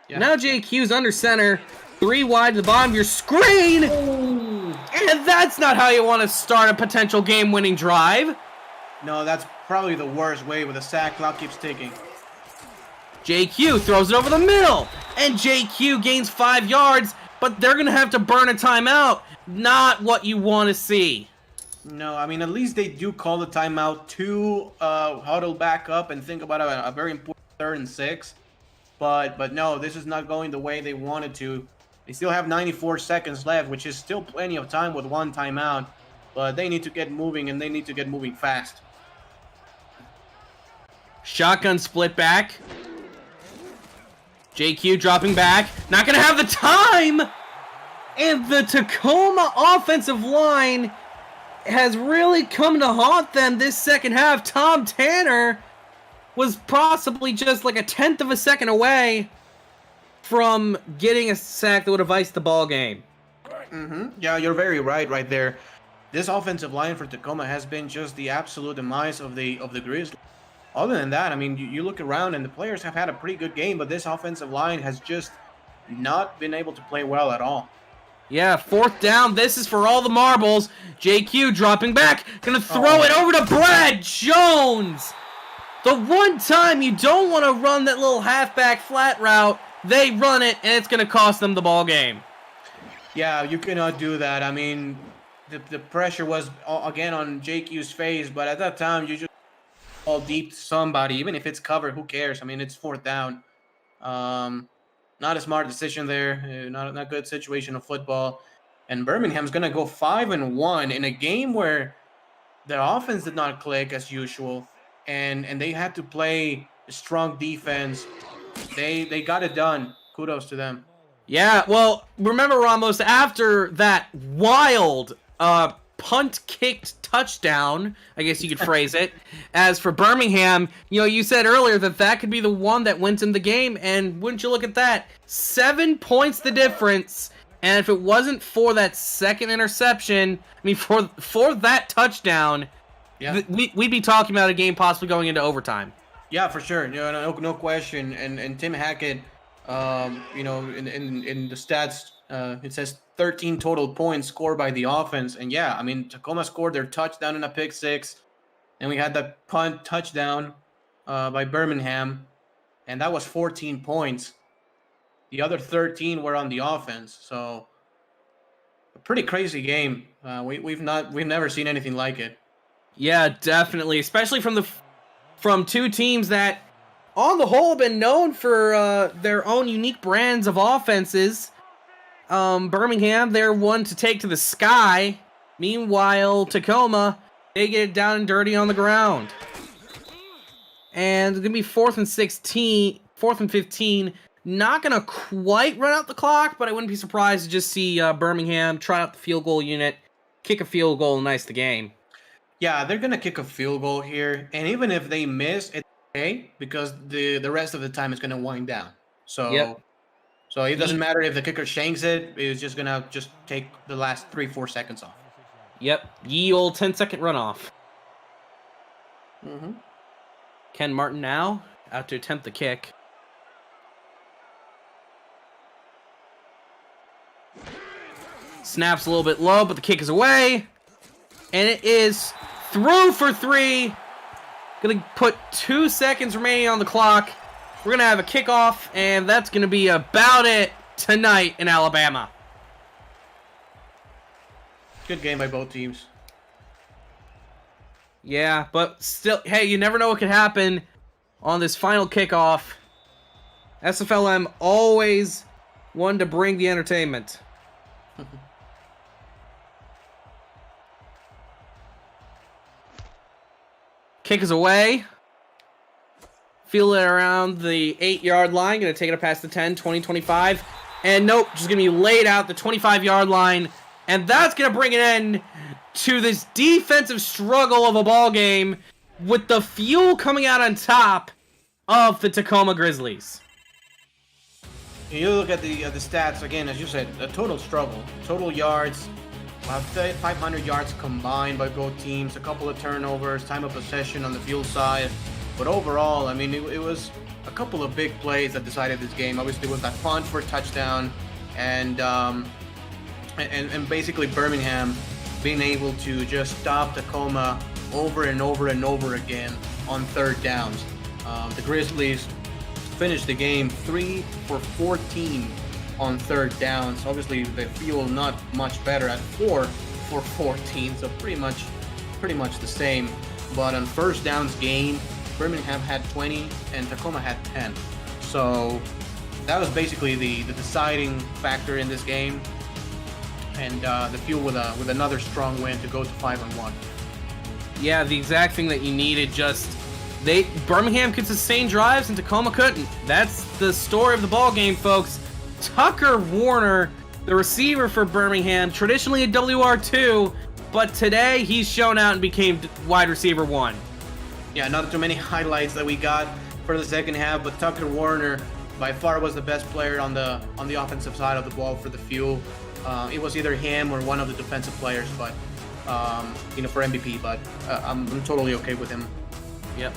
Yeah. Now JQ's under center. 3 wide to the bottom of your screen. Ooh. And that's not how you want to start a potential game-winning drive. No, that's probably the worst way with the sack. Clock keeps ticking. JQ throws it over the middle. And JQ gains 5 yards, but they're going to have to burn a timeout. Not what you want to see. No, I mean, at least they do call the timeout to huddle back up and think about a very important 3rd and 6. But no, this is not going the way they wanted to. They still have 94 seconds left, which is still plenty of time with 1 timeout. But they need to get moving, and they need to get moving fast. Shotgun split back. JQ dropping back. Not going to have the time! And the Tacoma offensive line has really come to haunt them this second half. Tom Tanner was possibly just like a 1/10 of a second away from getting a sack that would have iced the ball game. Yeah, you're very right there. This offensive line for Tacoma has been just the absolute demise of the Grizzlies. Other than that, I mean, you look around and the players have had a pretty good game, but this offensive line has just not been able to play well at all. Yeah, 4th down. This is for all the marbles. JQ dropping back. Gonna throw it over to Brad Jones. The one time you don't want to run that little halfback flat route, they run it, and it's going to cost them the ball game. Yeah, you cannot do that. I mean, the pressure was, again, on JQ's face, but at that time, you just all deep to somebody. Even if it's covered, who cares? I mean, it's 4th down. Not a smart decision there. Not a good situation of football. And Birmingham's going to go 5-1 in a game where the offense did not click as usual. And they had to play a strong defense. They got it done. Kudos to them. Yeah, well, remember, Ramos, after that wild punt-kicked touchdown, I guess you could phrase it, as for Birmingham, you know, you said earlier that could be the one that wins in the game, and wouldn't you look at that? 7 points the difference, and if it wasn't for that second interception, I mean, for that touchdown, yeah, we'd be talking about a game possibly going into overtime. Yeah, for sure. No question. And Tim Hackett, you know, in the stats, it says 13 total points scored by the offense. And yeah, I mean, Tacoma scored their touchdown in a pick 6. And we had that punt touchdown by Birmingham. And that was 14 points. The other 13 were on the offense. So a pretty crazy game. We've never seen anything like it. Yeah, definitely, especially from two teams that, on the whole, have been known for their own unique brands of offenses. Birmingham, they're one to take to the sky. Meanwhile, Tacoma, they get it down and dirty on the ground. And it's going to be 4th and 15. Not going to quite run out the clock, but I wouldn't be surprised to just see Birmingham try out the field goal unit, kick a field goal, and ice the game. Yeah, they're going to kick a field goal here. And even if they miss, it's okay, because the rest of the time is going to wind down. So, Yep. So it doesn't matter if the kicker shanks it. It's just going to take the last 3-4 seconds off. Yep. Ye old 10-second runoff. Mm-hmm. Ken Martin now out to attempt the kick. Snaps a little bit low, but the kick is away. And it is through for 3. Gonna put 2 seconds remaining on the clock. We're gonna have a kickoff, and that's gonna be about it tonight in Alabama. Good game by both teams. Yeah, but still, hey, you never know what could happen on this final kickoff. SFLm always one to bring the entertainment. Kick is away. Feel it around the 8-yard line. Going to take it up past the 10, 20, 25. And nope, just going to be laid out the 25-yard line. And that's going to bring an end to this defensive struggle of a ball game with the fuel coming out on top of the Tacoma Grizzlies. You look at the stats, again, as you said, a total struggle. Total yards, about 500 yards combined by both teams, a couple of turnovers, time of possession on the field side. But overall, I mean, it was a couple of big plays that decided this game. Obviously, it was that punt for a touchdown, and basically Birmingham being able to just stop Tacoma over and over and over again on third downs. The Grizzlies finished the game 3 for 14 on third downs. Obviously, they feel not much better at 4 for 14, so pretty much the same. But on first downs gained, Birmingham had 20 and Tacoma had 10. So that was basically the deciding factor in this game. And the Fuel with another strong win to go to 5-1. Yeah, the exact thing that you needed. Birmingham could sustain drives and Tacoma couldn't. That's the story of the ball game, folks. Tucker Warner, the receiver for Birmingham, traditionally a WR2, but today he's shown out and became wide receiver 1. Yeah, not too many highlights that we got for the second half, but Tucker Warner by far was the best player on the offensive side of the ball for the Fuel. It was either him or one of the defensive players, but for MVP. But I'm totally okay with him. Yep.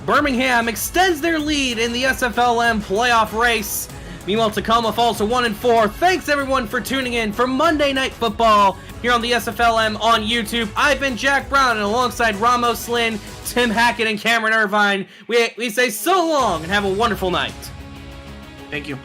Birmingham extends their lead in the SFLm playoff race. Meanwhile, Tacoma falls to 1-4. Thanks everyone for tuning in for Monday Night Football here on the SFLm on YouTube. I've been Jack Brown, and alongside Ramos Lynn, Tim Hackett, and Cameron Irvine, we say so long and have a wonderful night. Thank you.